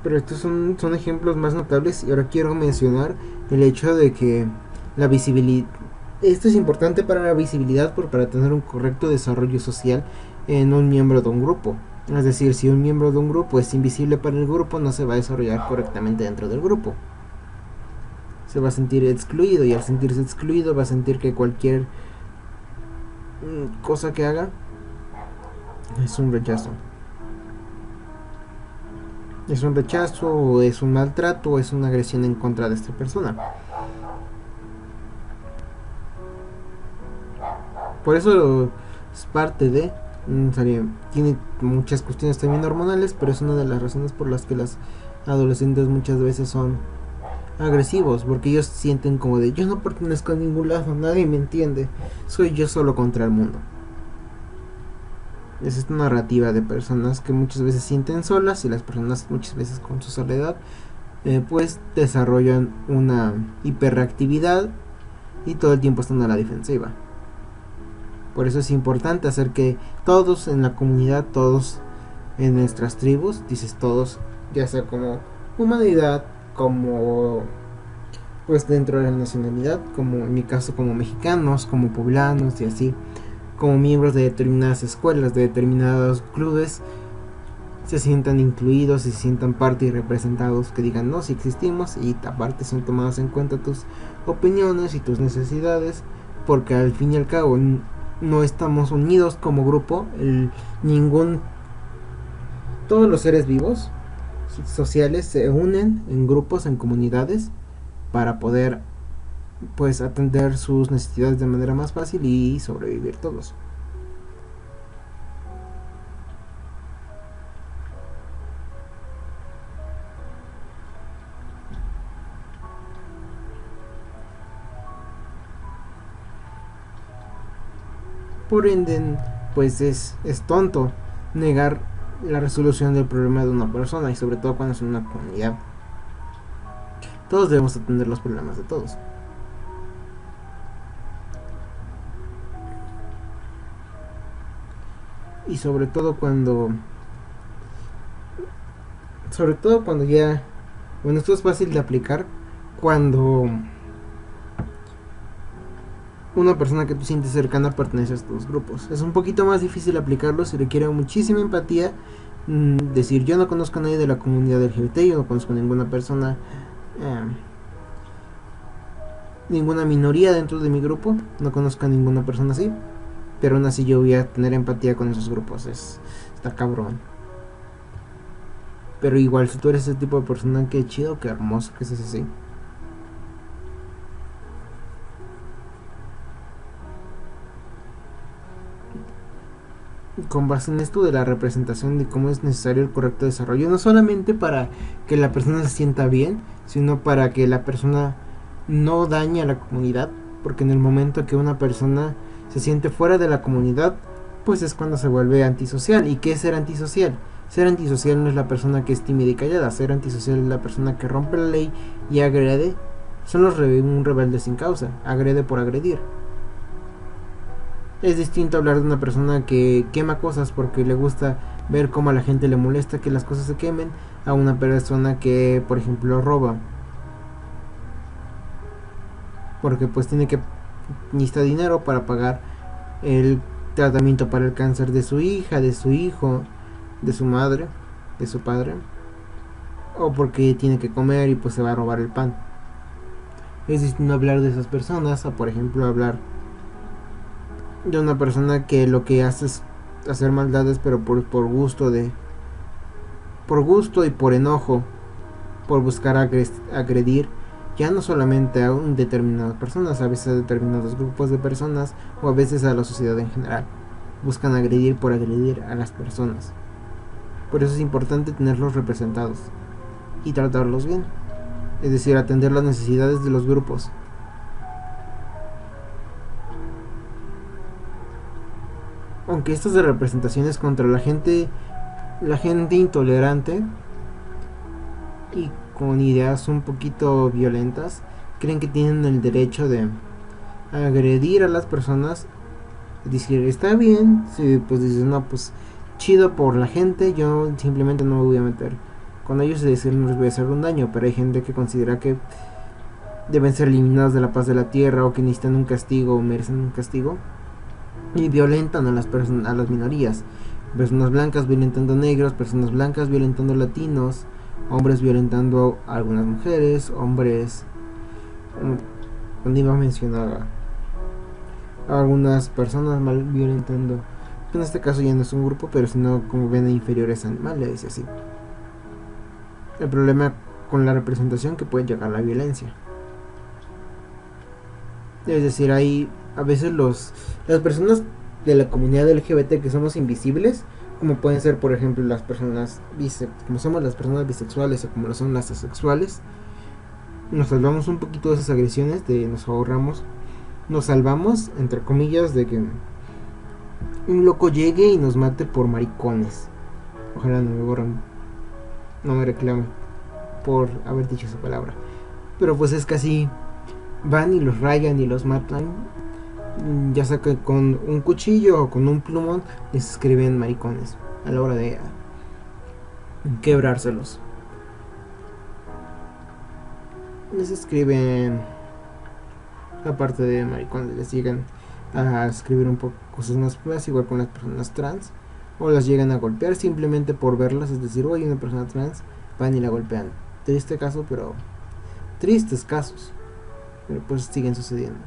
Pero estos son ejemplos más notables, y ahora quiero mencionar el hecho de que la visibilidad, esto es importante para la visibilidad, para tener un correcto desarrollo social en un miembro de un grupo. Es decir, si un miembro de un grupo es invisible para el grupo, no se va a desarrollar correctamente dentro del grupo. Se va a sentir excluido, y al sentirse excluido va a sentir que cualquier cosa que haga es un rechazo. Es un rechazo, o es un maltrato, o es una agresión en contra de esta persona. Por eso es parte de... tiene muchas cuestiones también hormonales, pero es una de las razones por las que las adolescentes muchas veces son agresivos, porque ellos sienten como de: yo no pertenezco a ningún lado, nadie me entiende, soy yo solo contra el mundo. Es esta narrativa de personas que muchas veces sienten solas, y las personas muchas veces con su soledad pues desarrollan una hiperreactividad y todo el tiempo están a la defensiva. Por eso es importante hacer que todos en la comunidad, todos en nuestras tribus, dices todos, ya sea como humanidad, como pues dentro de la nacionalidad, como en mi caso como mexicanos, como poblanos y así, como miembros de determinadas escuelas, de determinados clubes, se sientan incluidos y se sientan parte y representados, que digan: no, si existimos, y aparte son tomadas en cuenta tus opiniones y tus necesidades, porque al fin y al cabo no estamos unidos como grupo. Todos los seres vivos sociales se unen en grupos, en comunidades, para poder pues atender sus necesidades de manera más fácil y sobrevivir todos. Por ende, pues es tonto negar la resolución del problema de una persona, y sobre todo cuando es una comunidad. Todos debemos atender los problemas de todos. Y sobre todo cuando ya, bueno, esto es fácil de aplicar cuando una persona que tú sientes cercana pertenece a estos grupos. Es un poquito más difícil aplicarlo, se requiere muchísima empatía. Decir: yo no conozco a nadie de la comunidad LGBT, yo no conozco a ninguna persona, ninguna minoría dentro de mi grupo, no conozco a ninguna persona así, pero aún así yo voy a tener empatía con esos grupos. Está cabrón. Pero igual, si tú eres ese tipo de persona, qué chido, qué hermoso que seas así. Con base en esto de la representación, de cómo es necesario el correcto desarrollo, no solamente para que la persona se sienta bien, sino para que la persona no dañe a la comunidad, porque en el momento que una persona se siente fuera de la comunidad, pues es cuando se vuelve antisocial. ¿Y qué es ser antisocial? Ser antisocial no es la persona que es tímida y callada. Ser antisocial es la persona que rompe la ley y agrede. Son un rebelde sin causa, agrede por agredir. Es distinto hablar de una persona que quema cosas porque le gusta ver cómo a la gente le molesta que las cosas se quemen, a una persona que, por ejemplo, roba porque pues necesita dinero para pagar el tratamiento para el cáncer de su hija, de su hijo, de su madre, de su padre, o porque tiene que comer y pues se va a robar el pan. Es distinto hablar de esas personas a, por ejemplo, hablar de una persona que lo que hace es hacer maldades, pero por gusto y por enojo, por buscar agredir ya no solamente a determinadas personas, a veces a determinados grupos de personas, o a veces a la sociedad en general. Buscan agredir por agredir a las personas. Por eso es importante tenerlos representados y tratarlos bien, es decir, atender las necesidades de los grupos. Aunque estas de representaciones contra la gente intolerante y con ideas un poquito violentas, creen que tienen el derecho de agredir a las personas, decir: está bien, si pues dices: no, pues chido por la gente, yo simplemente no me voy a meter con ellos y decir: no les voy a hacer un daño. Pero hay gente que considera que deben ser eliminados de la paz de la tierra, o que necesitan un castigo o merecen un castigo, y violentan a las minorías. personas blancas violentando negros, personas blancas violentando latinos, hombres violentando a algunas mujeres, hombres, donde iba a mencionar a algunas personas mal violentando, en este caso ya no es un grupo, pero sino como ven a inferiores animales y así. El problema con la representación que puede llegar a la violencia. Es decir, hay a veces las personas de la comunidad LGBT que somos invisibles, como pueden ser por ejemplo las personas como somos las personas bisexuales o como lo son las asexuales, nos salvamos un poquito de esas agresiones, nos salvamos entre comillas de que un loco llegue y nos mate por maricones. Ojalá no me reclame por haber dicho esa palabra, pero pues es casi, van y los rayan y los matan, ya sea que con un cuchillo o con un plumón les escriben maricones a la hora de quebrárselos. Les escriben, aparte de maricones, les llegan a escribir un poco cosas más feas, igual con las personas trans, o las llegan a golpear simplemente por verlas, es decir, oye, una persona trans, van y la golpean. Triste caso, pero tristes casos, pero pues siguen sucediendo.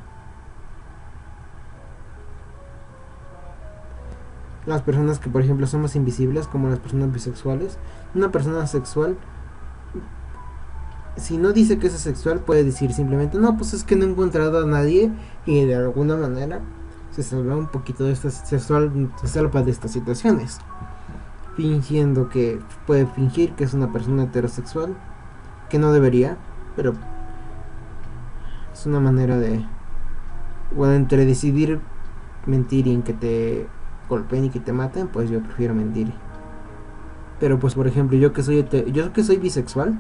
Las personas que por ejemplo somos invisibles, como las personas bisexuales, una persona sexual, si no dice que es asexual, puede decir simplemente, no, pues es que no he encontrado a nadie, y de alguna manera se salva un poquito de se salva de estas situaciones, fingiendo que puede fingir que es una persona heterosexual, que no debería, pero es una manera de, bueno, entre decidir mentir y en que te golpeen y que te maten, pues yo prefiero mentir. Pero pues por ejemplo, yo que soy bisexual,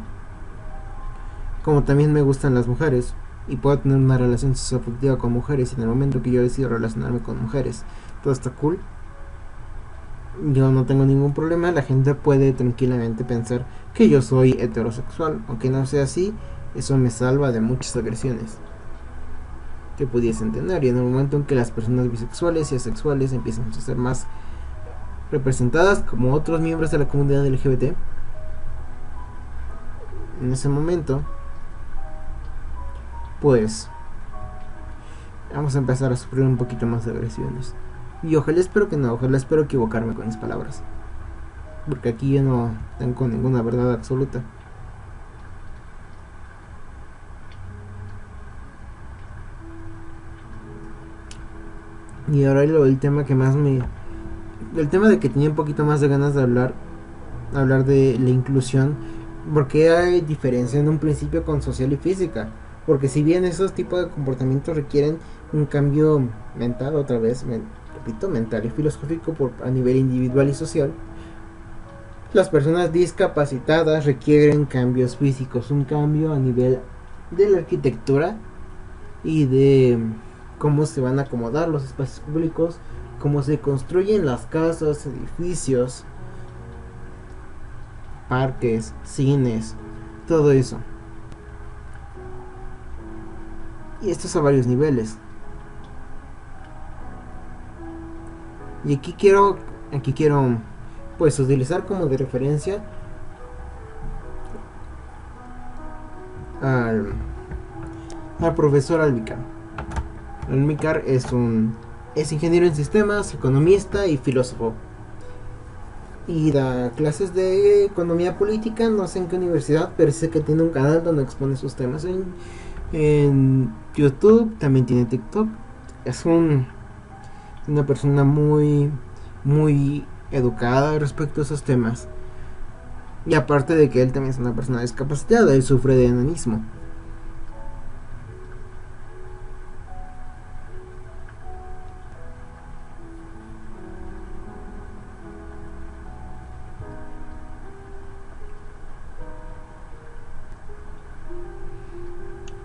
como también me gustan las mujeres y puedo tener una relación sexoafectiva con mujeres, y en el momento que yo decido relacionarme con mujeres, todo está cool, yo no tengo ningún problema. La gente puede tranquilamente pensar que yo soy heterosexual, aunque no sea así, eso me salva de muchas agresiones que pudiesen tener. Y en el momento en que las personas bisexuales y asexuales empiezan a ser más representadas como otros miembros de la comunidad LGBT, en ese momento pues vamos a empezar a sufrir un poquito más de agresiones. Y ojalá espero equivocarme con mis palabras, porque aquí yo no tengo ninguna verdad absoluta. Y ahora el tema que más el tema de que tenía un poquito más de ganas de hablar de la inclusión, porque hay diferencia en un principio con social y física. Porque si bien esos tipos de comportamientos requieren un cambio mental, otra vez, repito, mental y filosófico a nivel individual y social, las personas discapacitadas requieren cambios físicos, un cambio a nivel de la arquitectura y de cómo se van a acomodar los espacios públicos, cómo se construyen las casas, edificios, parques, cines, todo eso. Y esto es a varios niveles. Y aquí quiero pues utilizar como de referencia al profesor Almícar. Almícar es ingeniero en sistemas, economista y filósofo. Y da clases de economía política, no sé en qué universidad, pero sé que tiene un canal donde expone sus temas en YouTube, también tiene TikTok. Es una persona muy educada respecto a esos temas. Y aparte de que él también es una persona discapacitada, él sufre de enanismo.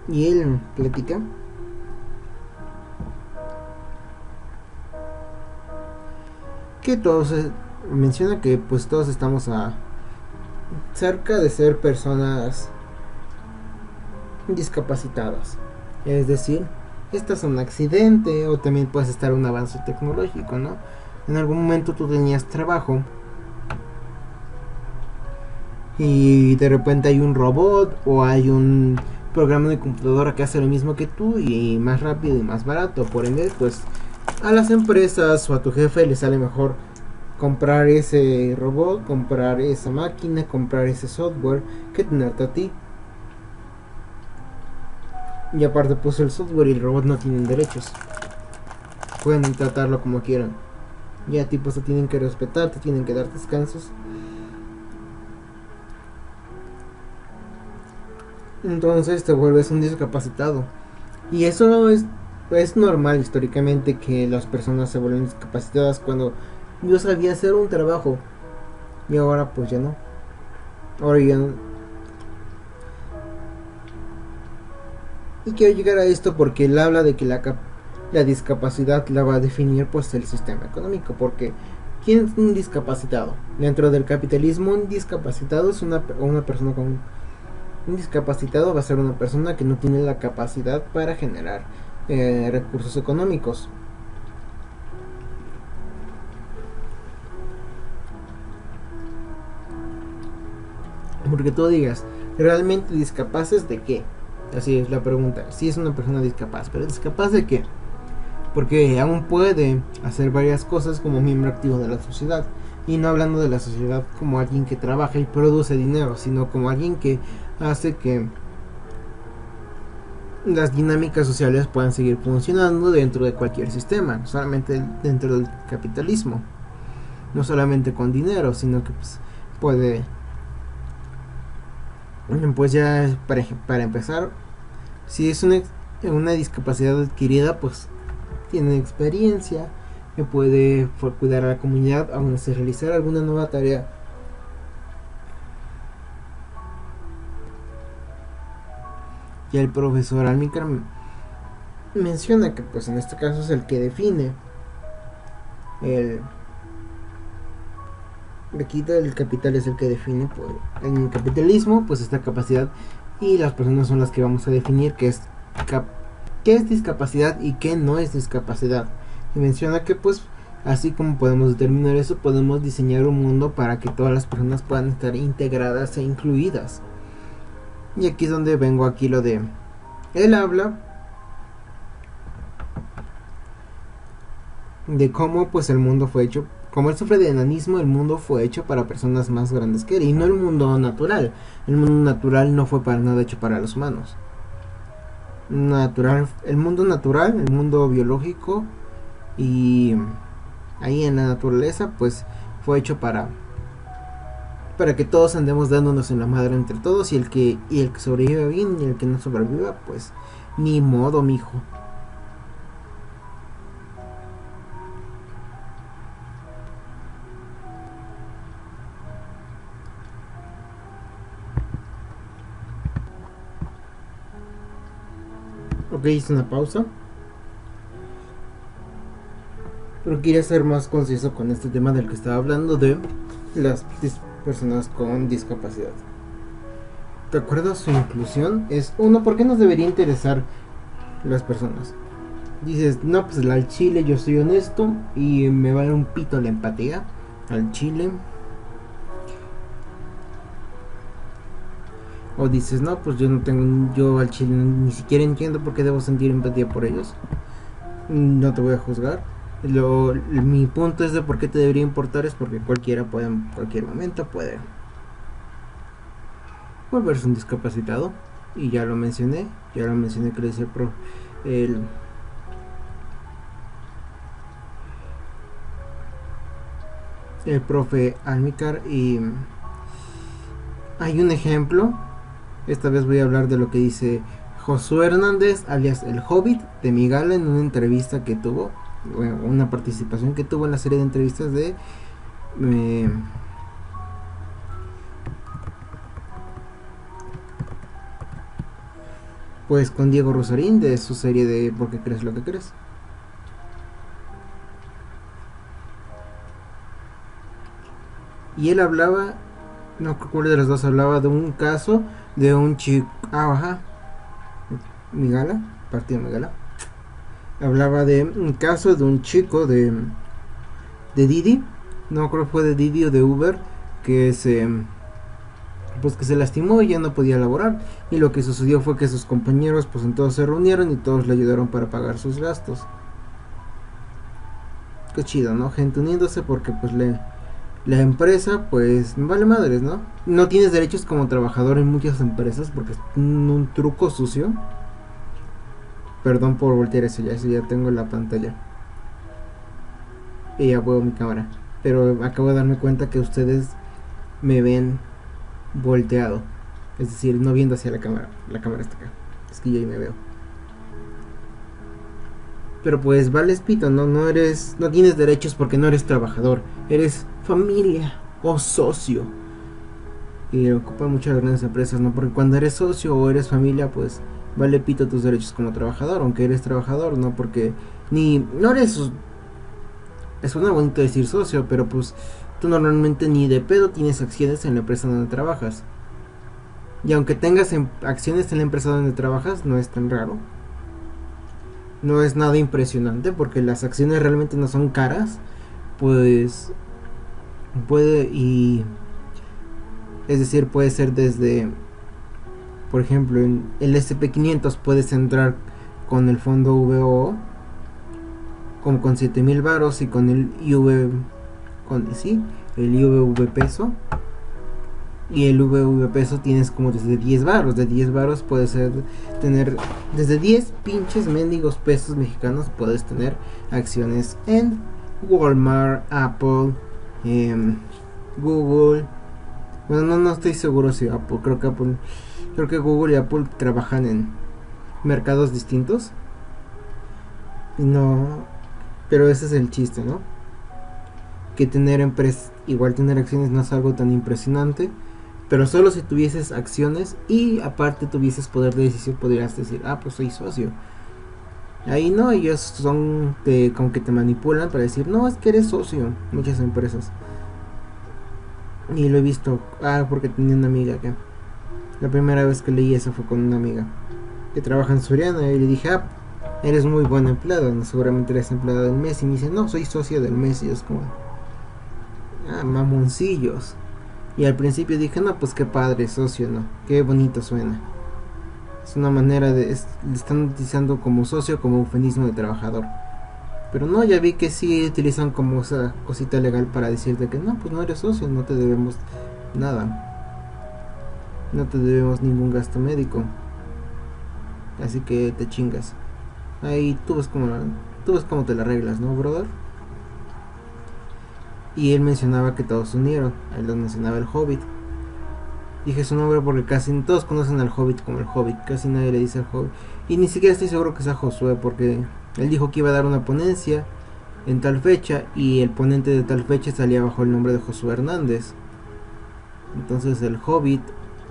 Y él platica que menciona que pues todos estamos cerca de ser personas discapacitadas. Es decir, estás en un accidente o también puedes estar en un avance tecnológico, ¿no? En algún momento tú tenías trabajo y de repente hay un robot o hay un programa de computadora que hace lo mismo que tú y más rápido y más barato. Por ende, pues a las empresas o a tu jefe le sale mejor comprar ese robot, comprar esa máquina, comprar ese software que tenerte a ti. Y aparte, pues el software y el robot no tienen derechos. Pueden tratarlo como quieran. Y a ti pues te tienen que respetar, te tienen que dar descansos. Entonces te vuelves un discapacitado. Y eso es normal históricamente que las personas se vuelven discapacitadas cuando yo sabía hacer un trabajo. Y ahora pues ya no. Ahora ya no. Y quiero llegar a esto porque él habla de que la discapacidad la va a definir pues el sistema económico. Porque ¿quién es un discapacitado? Dentro del capitalismo un discapacitado es una persona con... Un discapacitado va a ser una persona que no tiene la capacidad para generar recursos económicos. Porque tú digas, ¿realmente discapaces de qué? Así es la pregunta. Si es una persona discapaz, pero ¿discapaz de qué? Porque aún puede hacer varias cosas como miembro activo de la sociedad. Y no hablando de la sociedad como alguien que trabaja y produce dinero, sino como alguien que hace que las dinámicas sociales puedan seguir funcionando dentro de cualquier sistema, no solamente dentro del capitalismo, no solamente con dinero, sino que pues, puede, pues ya para empezar, si es una discapacidad adquirida, pues tiene experiencia, que puede cuidar a la comunidad, aún se realizar alguna nueva tarea. Y el profesor Almícar menciona que pues en este caso es el que define el aquí el capital es el que define pues, en el capitalismo pues esta capacidad y las personas son las que vamos a definir qué es discapacidad y qué no es discapacidad. Y menciona que pues así como podemos determinar eso, podemos diseñar un mundo para que todas las personas puedan estar integradas e incluidas. Y aquí es donde vengo aquí lo de él habla de cómo pues el mundo fue hecho, como él sufre de enanismo, el mundo fue hecho para personas más grandes que él y no el mundo natural. El mundo natural no fue para nada hecho para los humanos. El mundo natural, el mundo biológico y ahí en la naturaleza pues fue hecho para que todos andemos dándonos en la madre entre todos y el que sobreviva bien y el que no sobreviva pues ni modo, mijo. Ok, hice una pausa. Pero quería ser más conciso con este tema del que estaba hablando de las personas con discapacidad. ¿Te acuerdas? Su inclusión es uno, ¿por qué nos debería interesar las personas? Dices, no, pues al chile yo soy honesto y me vale un pito la empatía al chile. O dices, no, pues yo no tengo, yo al chile ni siquiera entiendo por qué debo sentir empatía por ellos. No te voy a juzgar. Mi punto es de por qué te debería importar es porque cualquiera puede en cualquier momento puede volverse un discapacitado. Y ya lo mencioné que lo dice el, el profe Almícar. Y hay un ejemplo, esta vez voy a hablar de lo que dice Josué Hernández, alias el Hobbit, de Migala, en una entrevista que tuvo, bueno, una participación que tuvo en la serie de entrevistas de pues con Diego Rosarín, de su serie de ¿Por qué crees lo que crees? Y él hablaba, no recuerdo de los dos, hablaba de un caso de un chico, ajá, Migala, partido Migala, hablaba de un caso de un chico de Didi, no creo que fue de Didi o de Uber, que pues que se lastimó y ya no podía laborar, y lo que sucedió fue que sus compañeros pues entonces se reunieron y todos le ayudaron para pagar sus gastos. Qué chido, ¿no? Gente uniéndose porque pues la empresa pues me vale madres, ¿no? No tienes derechos como trabajador en muchas empresas porque es un truco sucio. Perdón por voltear eso ya tengo la pantalla. Y ya puedo mi cámara. Pero acabo de darme cuenta que ustedes me ven volteado. Es decir, no viendo hacia la cámara. La cámara está acá. Es que yo ahí me veo. Pero pues vales pito, ¿no? No tienes derechos porque no eres trabajador. Eres familia o socio. Y ocupa muchas grandes empresas, ¿no? Porque cuando eres socio o eres familia, pues vale pito tus derechos como trabajador, aunque eres trabajador, ¿no? Porque no eres, es una bonito decir socio, pero pues tú normalmente ni de pedo tienes acciones en la empresa donde trabajas. Y aunque tengas acciones en la empresa donde trabajas, no es tan raro. No es nada impresionante porque las acciones realmente no son caras. Pues es decir, puede ser desde, por ejemplo, en el SP500 puedes entrar con el fondo VOO como con 7,000 varos, y con el el IVV peso, y el VV peso tienes como desde 10 varos. De 10 varos puedes tener desde 10 pinches mendigos pesos mexicanos, puedes tener acciones en Walmart, Apple, Google. Bueno, no estoy seguro si Apple, creo que Google y Apple trabajan en mercados distintos. No, pero ese es el chiste, ¿no? Que tener acciones no es algo tan impresionante, pero solo si tuvieses acciones y aparte tuvieses poder de decisión podrías decir, pues soy socio. Ahí no, ellos son como que te manipulan para decir, no, es que eres socio. Muchas empresas. Y lo he visto, porque tenía una amiga que la primera vez que leí eso fue con una amiga que trabaja en Soriana, y le dije, eres muy buen empleado, ¿no? Seguramente eres empleado del mes. Y me dice, no, soy socio del mes. Y es como, mamoncillos. Y al principio dije, no, pues qué padre, socio, ¿no? Qué bonito suena. Es una manera le están utilizando como socio como eufemismo de trabajador. Pero no, ya vi que sí utilizan como esa cosita legal para decirte que no, pues no eres socio, no te debemos nada. No te debemos ningún gasto médico. Así que te chingas. Ahí tú ves cómo te la arreglas, ¿no, brother? Y él mencionaba que todos se unieron. Él mencionaba el Hobbit. Dije su nombre porque casi todos conocen al Hobbit como el Hobbit. Casi nadie le dice al Hobbit. Y ni siquiera estoy seguro que sea Josué, porque él dijo que iba a dar una ponencia en tal fecha y el ponente de tal fecha salía bajo el nombre de Josué Hernández. Entonces el Hobbit,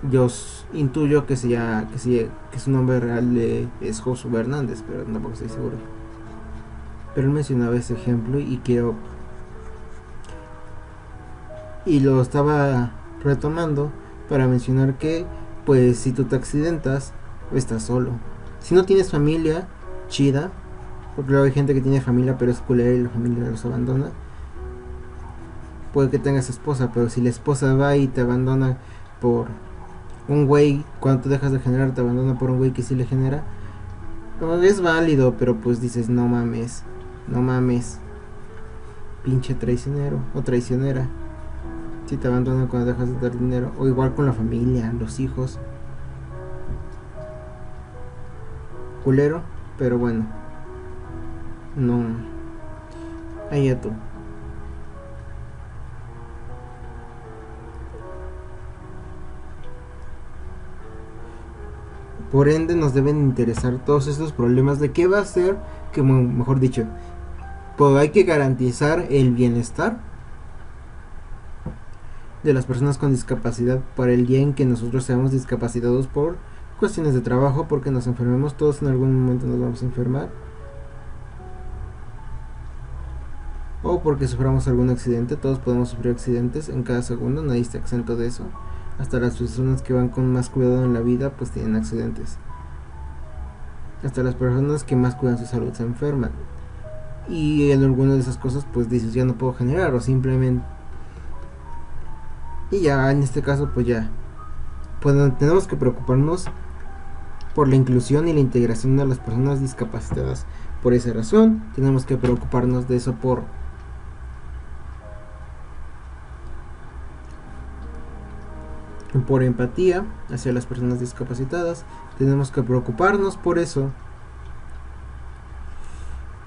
yo intuyo que su nombre real es Josué Hernández, pero tampoco estoy seguro. Pero él mencionaba ese ejemplo y lo estaba retomando para mencionar que, pues, si tú te accidentas, estás solo. Si no tienes familia chida, porque luego hay gente que tiene familia pero es culera y la familia los abandona, puede que tengas esposa, pero si la esposa va y te abandona por un güey, cuando tú dejas de generar te abandona por un güey que sí le genera, es válido, pero pues dices, no mames, pinche traicionero o traicionera. Si te abandonan cuando dejas de dar dinero, o igual con la familia, los hijos. Culero, pero bueno. No. Ahí ya tú. Por ende nos deben interesar todos estos problemas de qué va a hacer, que mejor dicho, pues hay que garantizar el bienestar de las personas con discapacidad para el día en que nosotros seamos discapacitados por cuestiones de trabajo, porque nos enfermemos. Todos en algún momento nos vamos a enfermar, o porque suframos algún accidente. Todos podemos sufrir accidentes en cada segundo, nadie está exento de eso. Hasta las personas que van con más cuidado en la vida pues tienen accidentes. Hasta las personas que más cuidan su salud se enferman. y en alguna de esas cosas pues dices ya no puedo generar, o simplemente, y ya en este caso pues ya pues tenemos que preocuparnos por la inclusión y la integración de las personas discapacitadas. Por esa razón tenemos que preocuparnos de eso, por empatía hacia las personas discapacitadas. Tenemos que preocuparnos por eso,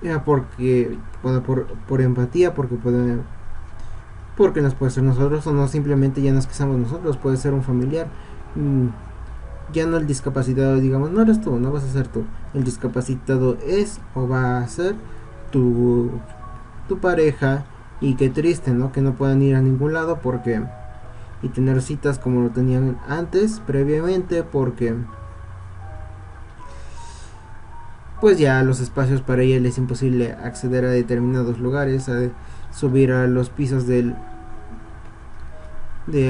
ya, porque bueno, por empatía, porque nos puede ser nosotros, o no simplemente ya nos que somos nosotros, puede ser un familiar. Ya no el discapacitado, digamos, no eres tú, no vas a ser tú. El discapacitado es o va a ser tu, tu pareja. Y qué triste, ¿no? Que no puedan ir a ningún lado porque y tener citas como lo tenían antes, previamente, porque pues ya los espacios para ella les es imposible acceder a determinados lugares, a subir a los pisos de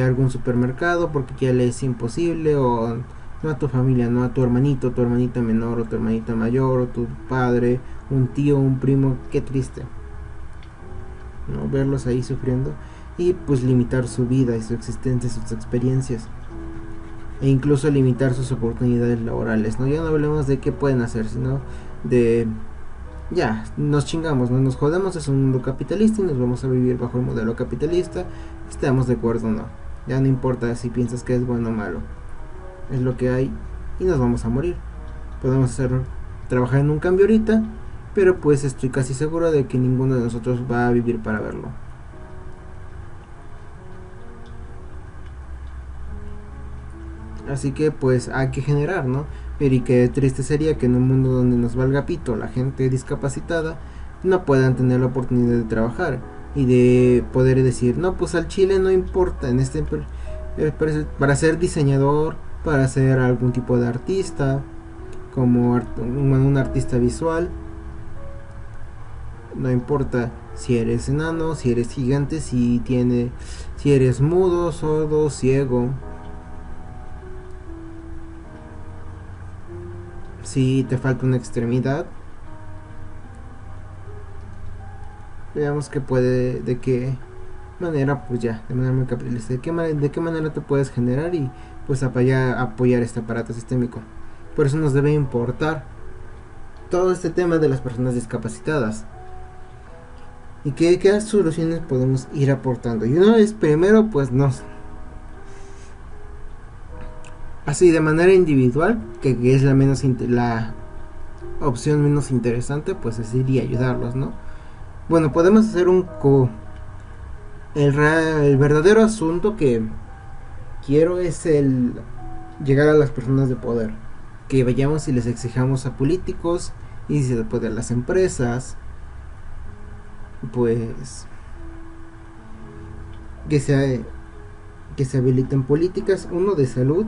algún supermercado porque ya le es imposible, o no a tu familia, no a tu hermanito, tu hermanita menor o tu hermanita mayor o tu padre, un tío, un primo, qué triste, ¿no? Verlos ahí sufriendo y pues limitar su vida y su existencia, sus experiencias, e incluso limitar sus oportunidades laborales, ¿no? Ya no hablemos de qué pueden hacer, sino de ya, nos chingamos, no nos jodemos, es un mundo capitalista y nos vamos a vivir bajo el modelo capitalista, estamos de acuerdo o no. Ya no importa si piensas que es bueno o malo, es lo que hay y nos vamos a morir. Podemos trabajar en un cambio ahorita, pero pues estoy casi seguro de que ninguno de nosotros va a vivir para verlo. Así que pues hay que generar, ¿no? Pero y qué triste sería que en un mundo donde nos valga pito la gente discapacitada no puedan tener la oportunidad de trabajar y de poder decir, no, pues al Chile no importa en este para ser diseñador, para ser algún tipo de artista, como un artista visual, no importa si eres enano, si eres gigante, si eres mudo, sordo, ciego, si te falta una extremidad. Veamos que puede, de qué manera, pues ya, de manera muy capitalista, de qué manera te puedes generar y pues apoyar este aparato sistémico. Por eso nos debe importar todo este tema de las personas discapacitadas y qué soluciones podemos ir aportando. Y una vez primero, pues nos así de manera individual, que es la opción menos interesante, pues es ir y ayudarlos, ¿no? Bueno, podemos hacer el verdadero asunto que quiero es el llegar a las personas de poder, que vayamos y les exijamos a políticos y si después de las empresas, pues que se habiliten políticas, uno de salud,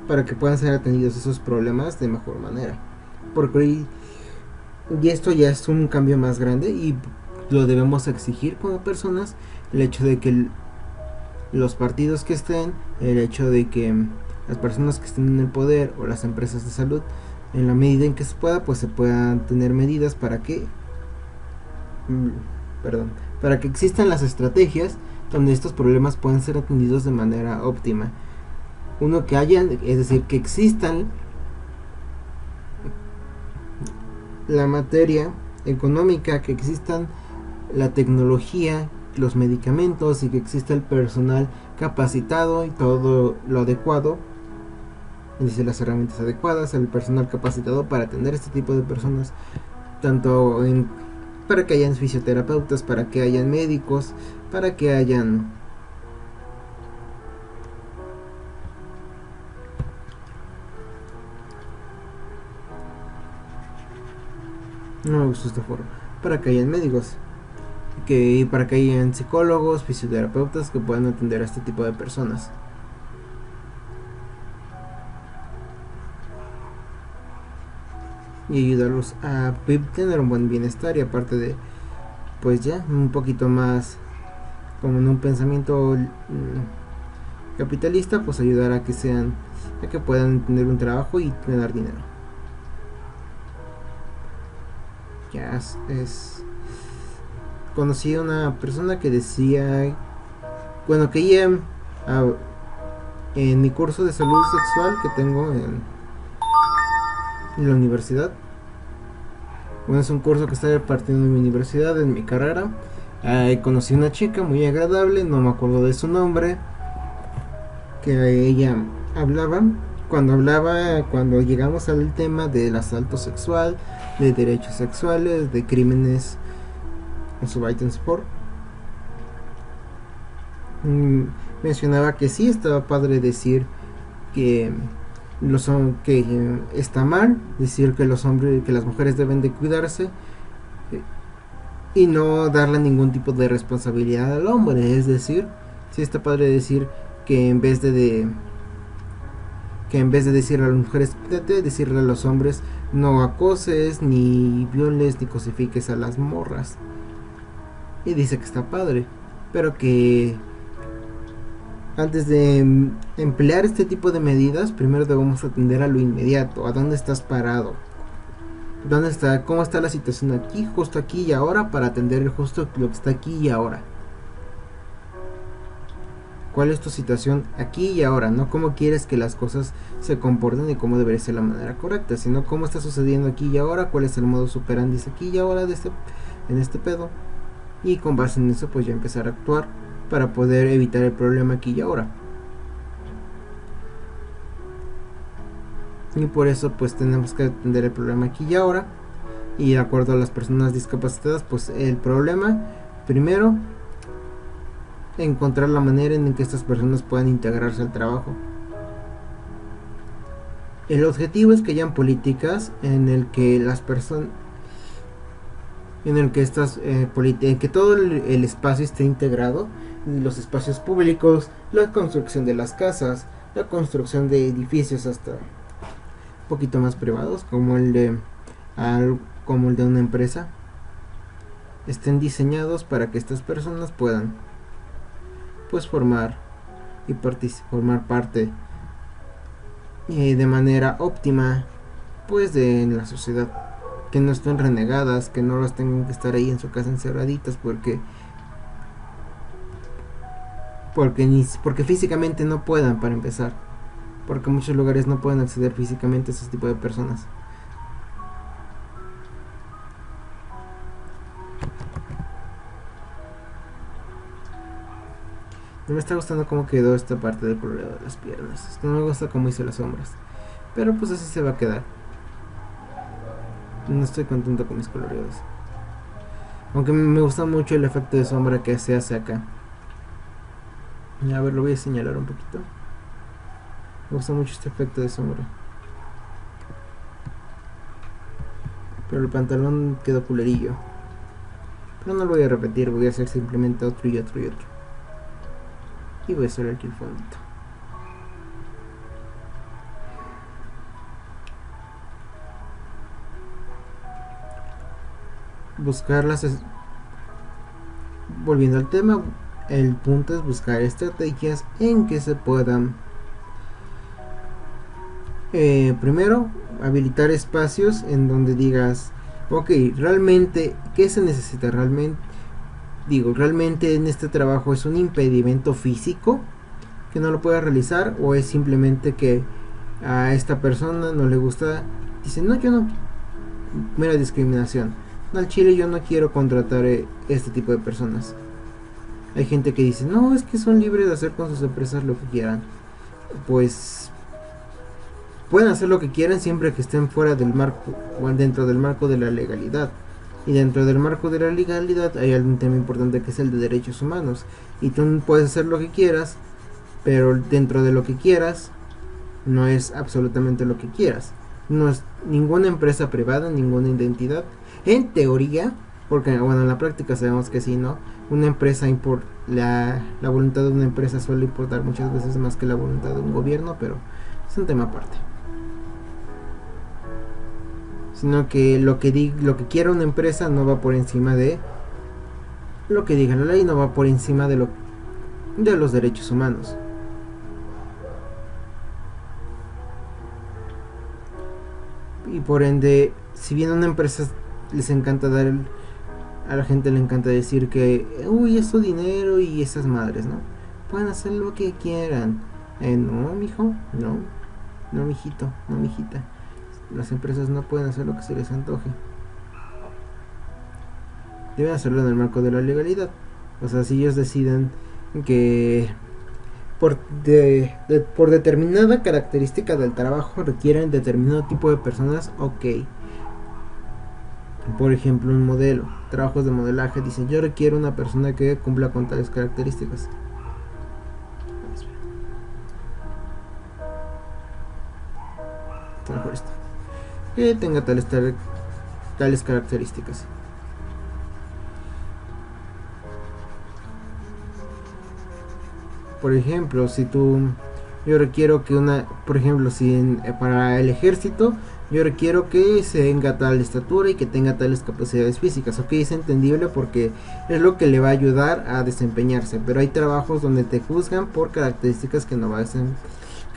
para que puedan ser atendidos esos problemas de mejor manera, porque hoy y esto ya es un cambio más grande y lo debemos exigir como personas, el hecho de que los partidos que estén, el hecho de que las personas que estén en el poder o las empresas de salud, en la medida en que se pueda, pues se puedan tener medidas para que para que existan las estrategias donde estos problemas puedan ser atendidos de manera óptima. Uno, que haya, es decir, que existan la materia económica, que existan la tecnología, los medicamentos y que exista el personal capacitado y todo lo adecuado, es decir, las herramientas adecuadas, el personal capacitado para atender este tipo de personas, tanto para que hayan fisioterapeutas, para que hayan médicos, para que hayan no me gusta esta forma, para que hayan médicos, para que hayan psicólogos, fisioterapeutas que puedan atender a este tipo de personas. Y ayudarlos a tener un buen bienestar, y aparte de pues ya un poquito más como en un pensamiento capitalista, pues ayudar a que puedan tener un trabajo y ganar dinero. ya conocí a una persona que decía, bueno, que ella en mi curso de salud sexual que tengo en la universidad, bueno, es un curso que está partiendo en mi universidad, en mi carrera. Conocí una chica muy agradable, no me acuerdo de su nombre, que ella hablaba, cuando llegamos al tema del asalto sexual, de derechos sexuales, de crímenes en su sport, mencionaba que sí estaba padre decir que que está mal decir que los hombres, que las mujeres deben de cuidarse, y no darle ningún tipo de responsabilidad al hombre. Es decir, sí está padre decir que en vez de decirle a las mujeres cuídate, decirle a los hombres no acoses, ni violes, ni cosifiques a las morras. Y dice que está padre, pero que antes de emplear este tipo de medidas, primero debemos atender a lo inmediato, a dónde estás parado, dónde está, cómo está la situación aquí, justo aquí y ahora, para atender justo lo que está aquí y ahora. ¿Cuál es tu situación aquí y ahora? No cómo quieres que las cosas se comporten y cómo debería ser la manera correcta, sino cómo está sucediendo aquí y ahora, cuál es el modo operandi aquí y ahora en este pedo. Y con base en eso pues ya empezar a actuar para poder evitar el problema aquí y ahora. Y por eso pues tenemos que atender el problema aquí y ahora. Y de acuerdo a las personas discapacitadas, pues el problema, primero, encontrar la manera en que estas personas puedan integrarse al trabajo. El objetivo es que hayan políticas en el que las personas, en el que que todo el espacio esté integrado, los espacios públicos, la construcción de las casas, la construcción de edificios hasta un poquito más privados, como el de una empresa, estén diseñados para que estas personas puedan pues formar parte de manera óptima pues de la sociedad, que no estén renegadas, que no las tengan que estar ahí en su casa encerraditas porque físicamente no puedan, para empezar, porque muchos lugares no pueden acceder físicamente a ese tipo de personas. No me está gustando cómo quedó esta parte del colorado de las piernas. Es que no me gusta cómo hice las sombras, pero pues así se va a quedar. No estoy contento con mis coloreados, aunque me gusta mucho el efecto de sombra que se hace acá. A ver, lo voy a señalar un poquito. Me gusta mucho este efecto de sombra, pero el pantalón quedó culerillo. Pero no lo voy a repetir, voy a hacer simplemente otro y otro y otro. Y voy a hacer aquí el fondito. Volviendo al tema, el punto es buscar estrategias en que se puedan primero habilitar espacios en donde digas, ok, realmente, ¿qué se necesita? Realmente en este trabajo es un impedimento físico que no lo pueda realizar, o es simplemente que a esta persona no le gusta, dice, no, yo no, mera discriminación, no, al chile yo no quiero contratar este tipo de personas. Hay gente que dice, no, es que son libres de hacer con sus empresas lo que quieran. Pues pueden hacer lo que quieran siempre que estén fuera del marco, o dentro del marco de la legalidad. Y dentro del marco de la legalidad hay algún tema importante que es el de derechos humanos. Y tú puedes hacer lo que quieras, pero dentro de lo que quieras no es absolutamente lo que quieras. No es ninguna empresa privada, ninguna identidad. En teoría, porque bueno, en la práctica sabemos que sí, ¿no? Una empresa la voluntad de una empresa suele importar muchas veces más que la voluntad de un gobierno, pero es un tema aparte. Sino que lo que quiera una empresa no va por encima de lo que diga la ley, no va por encima de los derechos humanos. Y por ende, si bien una empresa les encanta dar a la gente le encanta decir que uy, es su dinero y esas madres, ¿no? Pueden hacer lo que quieran. No, mijo, no, mijito, no, mijita. Las empresas no pueden hacer lo que se les antoje. Deben hacerlo en el marco de la legalidad. O sea, si ellos deciden que por determinada característica del trabajo requieren determinado tipo de personas, ok. Por ejemplo, un modelo, trabajos de modelaje, dicen yo requiero una persona que cumpla con tales características. Mejor esto. Que tenga tales características. Por ejemplo, si yo requiero que por ejemplo, si para el ejército yo requiero que se tenga tal estatura y que tenga tales capacidades físicas, ok, es entendible porque es lo que le va a ayudar a desempeñarse, pero hay trabajos donde te juzgan por características que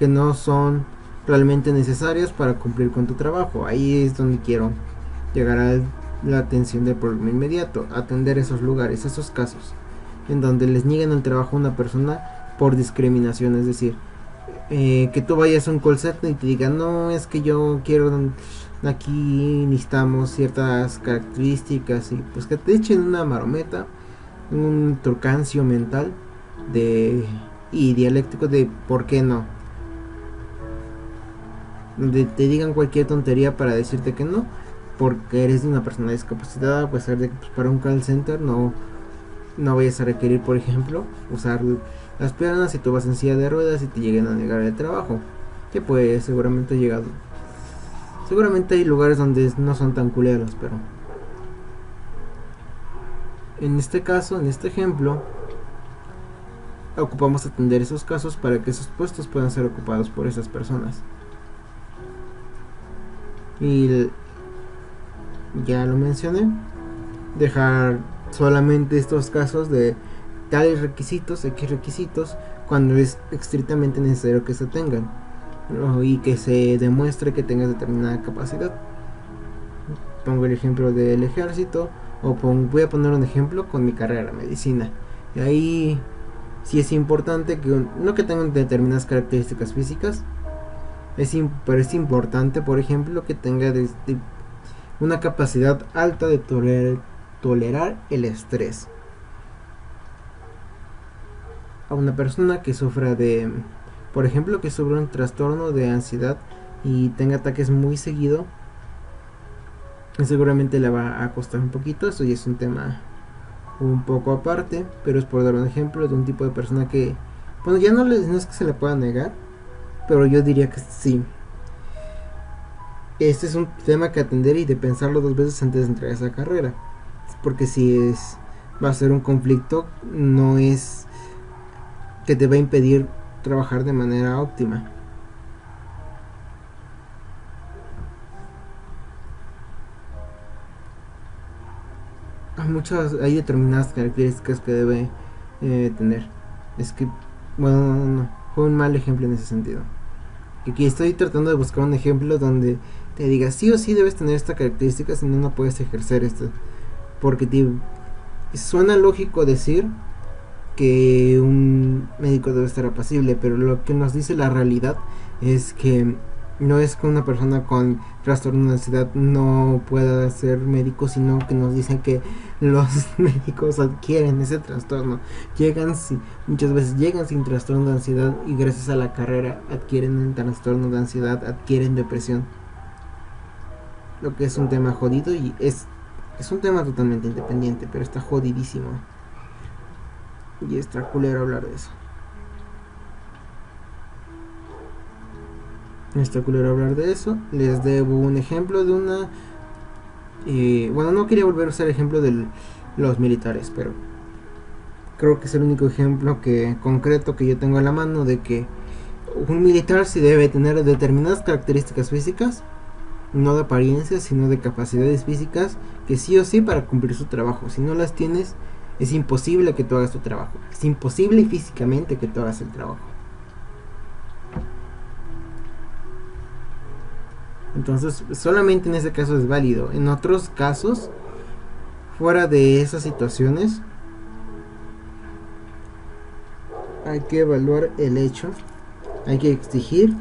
no son realmente necesarias para cumplir con tu trabajo. Ahí es donde quiero llegar a la atención del problema inmediato, atender esos lugares, esos casos en donde les niegan el trabajo a una persona por discriminación, es decir, que tú vayas a un call center y te digan, no, es que yo quiero, aquí necesitamos ciertas características, y pues que te echen una marometa, un turcancio mental y dialéctico de por qué no, donde te digan cualquier tontería para decirte que no, porque eres de una persona discapacitada, a pesar de que pues, para un call center no vayas a requerir, por ejemplo, usar las piernas si tú vas en silla de ruedas y te lleguen a negar el trabajo, que pues seguramente hay lugares donde no son tan culeros, pero en este caso, en este ejemplo, ocupamos atender esos casos para que esos puestos puedan ser ocupados por esas personas. Y ya lo mencioné, dejar solamente estos casos de tales requisitos, X requisitos, cuando es estrictamente necesario que se tengan, ¿no? Y que se demuestre que tengas determinada capacidad. Pongo el ejemplo del ejército, voy a poner un ejemplo con mi carrera, medicina. Y ahí sí es importante no que tengan determinadas características físicas, pero es importante, por ejemplo, que tenga una capacidad alta de tolerar el estrés. A una persona que sufra por ejemplo, que sufra un trastorno de ansiedad y tenga ataques muy seguido, seguramente le va a costar un poquito. Eso ya es un tema un poco aparte, pero es por dar un ejemplo de un tipo de persona que, bueno, ya no es que se le pueda negar, pero yo diría que sí. Este es un tema que atender y de pensarlo dos veces antes de entrar a esa carrera, porque si va a ser un conflicto, no es que te va a impedir trabajar de manera óptima. Hay determinadas características que debe tener. Es que, bueno, no, fue un mal ejemplo en ese sentido. Aquí estoy tratando de buscar un ejemplo donde te diga sí o sí debes tener esta característica, si no, no puedes ejercer esto. Porque suena lógico decir que un médico debe estar apacible, pero lo que nos dice la realidad es que no es que una persona con trastorno de ansiedad no pueda ser médico, sino que nos dicen que los médicos adquieren ese trastorno, muchas veces llegan sin trastorno de ansiedad y gracias a la carrera adquieren un trastorno de ansiedad, adquieren depresión, lo que es un tema jodido y es un tema totalmente independiente, pero está jodidísimo y está culero hablar de eso. Les debo un ejemplo de una... bueno, no quería volver a usar el ejemplo de los militares, pero creo que es el único ejemplo concreto que yo tengo a la mano de que un militar sí debe tener determinadas características físicas, no de apariencia, sino de capacidades físicas, que sí o sí para cumplir su trabajo. Si no las tienes, es imposible que tú hagas tu trabajo. Es imposible físicamente que tú hagas el trabajo. Entonces solamente en ese caso es válido. En otros casos, fuera de esas situaciones, hay que evaluar el hecho, hay que exigir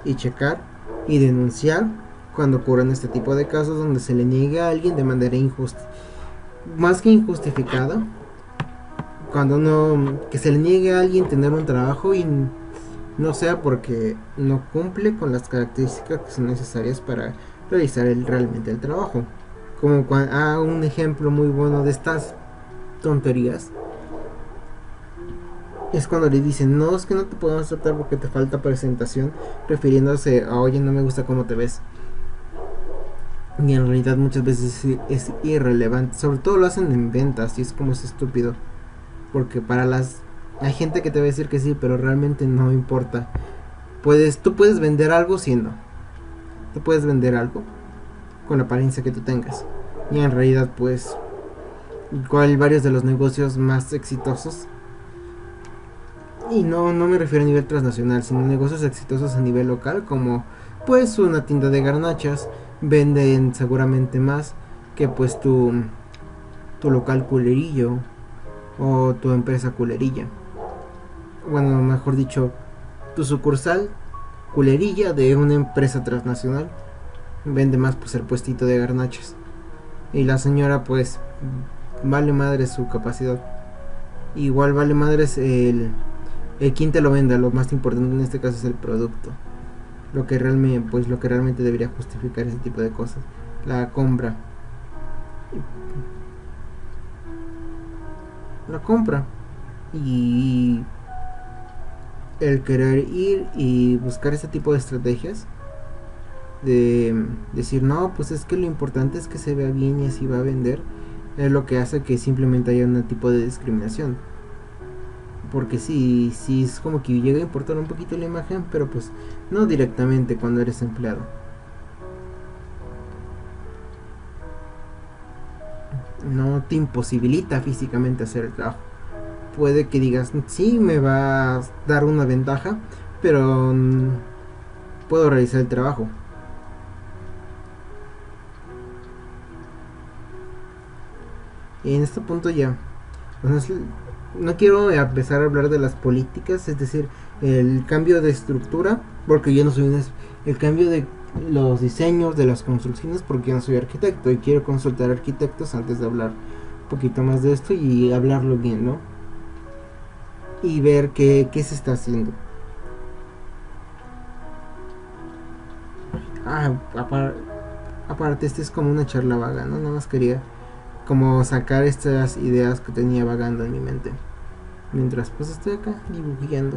y checar y denunciar cuando ocurren este tipo de casos donde se le niegue a alguien de manera injusta, más que injustificada, cuando no, que se le niegue a alguien tener un trabajo y no sea porque no cumple con las características que son necesarias para realizar realmente el trabajo. Como un ejemplo muy bueno de estas tonterías es cuando le dicen, no, es que no te podemos aceptar porque te falta presentación, refiriéndose a, oye, no me gusta cómo te ves. Y en realidad muchas veces es irrelevante, sobre todo lo hacen en ventas y es como es estúpido, porque para las... Hay gente que te va a decir que sí, pero realmente no importa. Tú puedes vender algo siendo. Tú puedes vender algo con la apariencia que tú tengas. Y en realidad, pues, varios de los negocios más exitosos, y no me refiero a nivel transnacional, sino negocios exitosos a nivel local, como pues una tienda de garnachas, venden seguramente más que pues tu local culerillo o tu empresa culerilla. Bueno, mejor dicho, tu sucursal culerilla de una empresa transnacional vende más pues el puestito de garnachas. Y la señora pues vale madre su capacidad. Igual vale madres el quien te lo venda. Lo más importante en este caso es el producto. Lo que realmente debería justificar ese tipo de cosas. La compra. La compra. Y el querer ir y buscar ese tipo de estrategias. De decir, no, pues es que lo importante es que se vea bien y así va a vender. Es lo que hace que simplemente haya un tipo de discriminación. Porque sí es como que llega a importar un poquito la imagen, pero pues no directamente cuando eres empleado. No te imposibilita físicamente hacer el trabajo. Puede que digas, sí, me va a dar una ventaja, pero puedo realizar el trabajo. Y en este punto ya, pues, no quiero empezar a hablar de las políticas, es decir, el cambio de estructura, porque yo no soy el cambio de los diseños de las construcciones, porque yo no soy arquitecto y quiero consultar arquitectos antes de hablar un poquito más de esto y hablarlo bien, ¿no? Y ver qué se está haciendo. Ah, aparte, este es como una charla vaga, ¿no? Nada más quería como sacar estas ideas que tenía vagando en mi mente. Mientras pues estoy acá dibujando.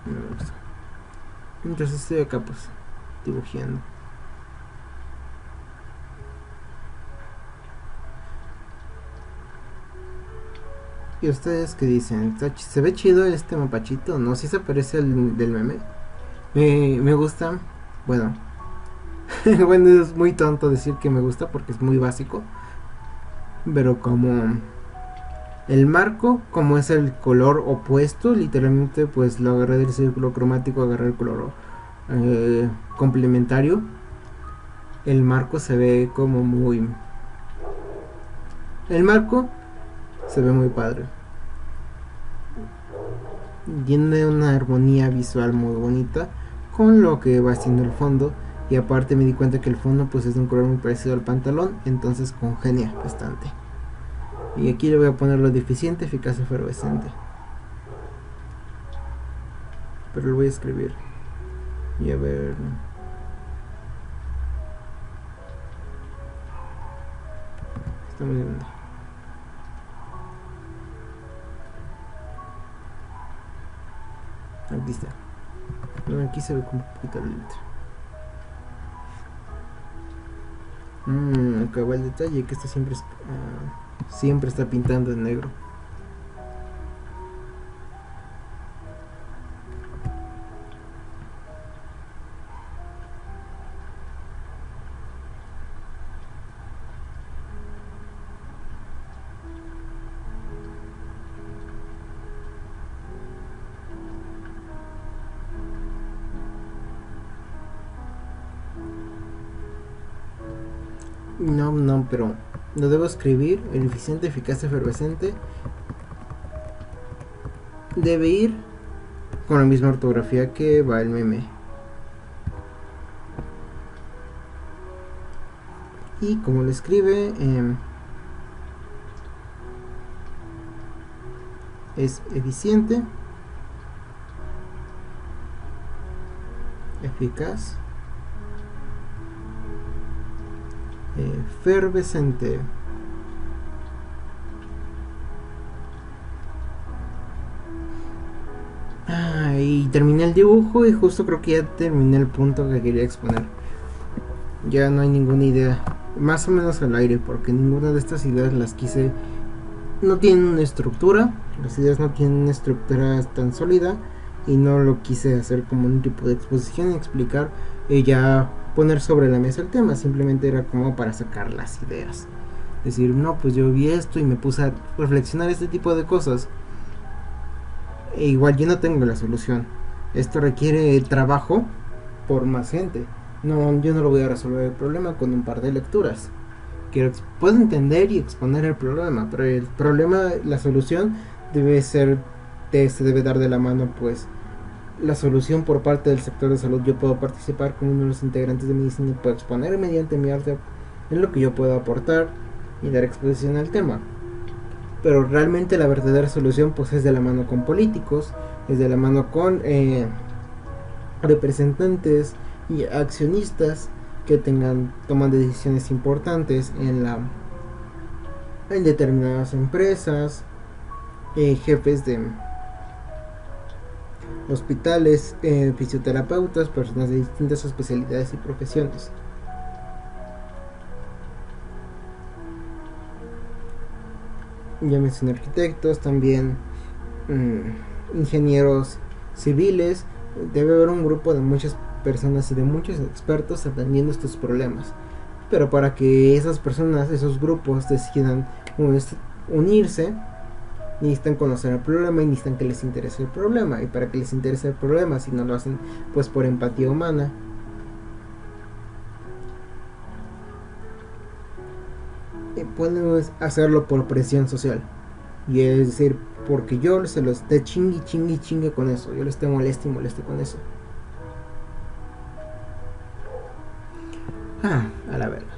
No me gusta. Mientras estoy acá pues dibujando. ¿Y ustedes qué dicen? ¿Se ve chido este mapachito? No, si se parece al del meme. Me gusta. Bueno, bueno, es muy tonto decir que me gusta porque es muy básico. Pero como el marco, como es el color opuesto, literalmente pues lo agarré del círculo cromático, agarré el color complementario. El marco se ve como muy... El marco se ve muy padre. Tiene una armonía visual muy bonita con lo que va haciendo el fondo. Y aparte me di cuenta que el fondo pues es de un color muy parecido al pantalón, entonces congenia bastante. Y aquí le voy a poner lo deficiente, eficaz, efervescente. Pero lo voy a escribir. Y a ver... Está muy grande. Aquí está. No, aquí se ve como un poquito la letra. Acá va el detalle que esto siempre está pintando en negro. No, pero lo debo escribir. El eficiente, eficaz, efervescente debe ir con la misma ortografía que va el meme. Y como lo escribe, es eficiente, eficaz, efervescente. Y terminé el dibujo y justo creo que ya terminé el punto que quería exponer. Ya no hay ninguna idea, más o menos al aire, porque ninguna de estas ideas las quise. No tienen una estructura, las ideas no tienen una estructura tan sólida y no lo quise hacer como un tipo de exposición y explicar y ya poner sobre la mesa el tema. Simplemente era como para sacar las ideas. Decir, no, pues yo vi esto y me puse a reflexionar este tipo de cosas. E igual yo no tengo la solución. Esto requiere trabajo por más gente. No, yo no lo voy a resolver el problema con un par de lecturas. Puedo entender y exponer el problema, pero el problema, la solución debe ser, se debe dar de la mano, pues la solución por parte del sector de salud. Yo puedo participar como uno de los integrantes de medicina y puedo exponer mediante mi arte en lo que yo puedo aportar y dar exposición al tema. Pero realmente la verdadera solución pues es de la mano con políticos, es de la mano con representantes y accionistas que toman decisiones importantes en determinadas empresas, jefes de hospitales, fisioterapeutas, personas de distintas especialidades y profesiones. Ya mencioné arquitectos, también ingenieros civiles. Debe haber un grupo de muchas personas y de muchos expertos atendiendo estos problemas. Pero para que esas personas, esos grupos decidan unirse, necesitan conocer el problema y necesitan que les interese el problema. Y para que les interese el problema, si no lo hacen pues por empatía humana, pueden hacerlo por presión social. Y es decir, porque yo se lo esté chingue con eso, yo le esté moleste con eso. A la verga.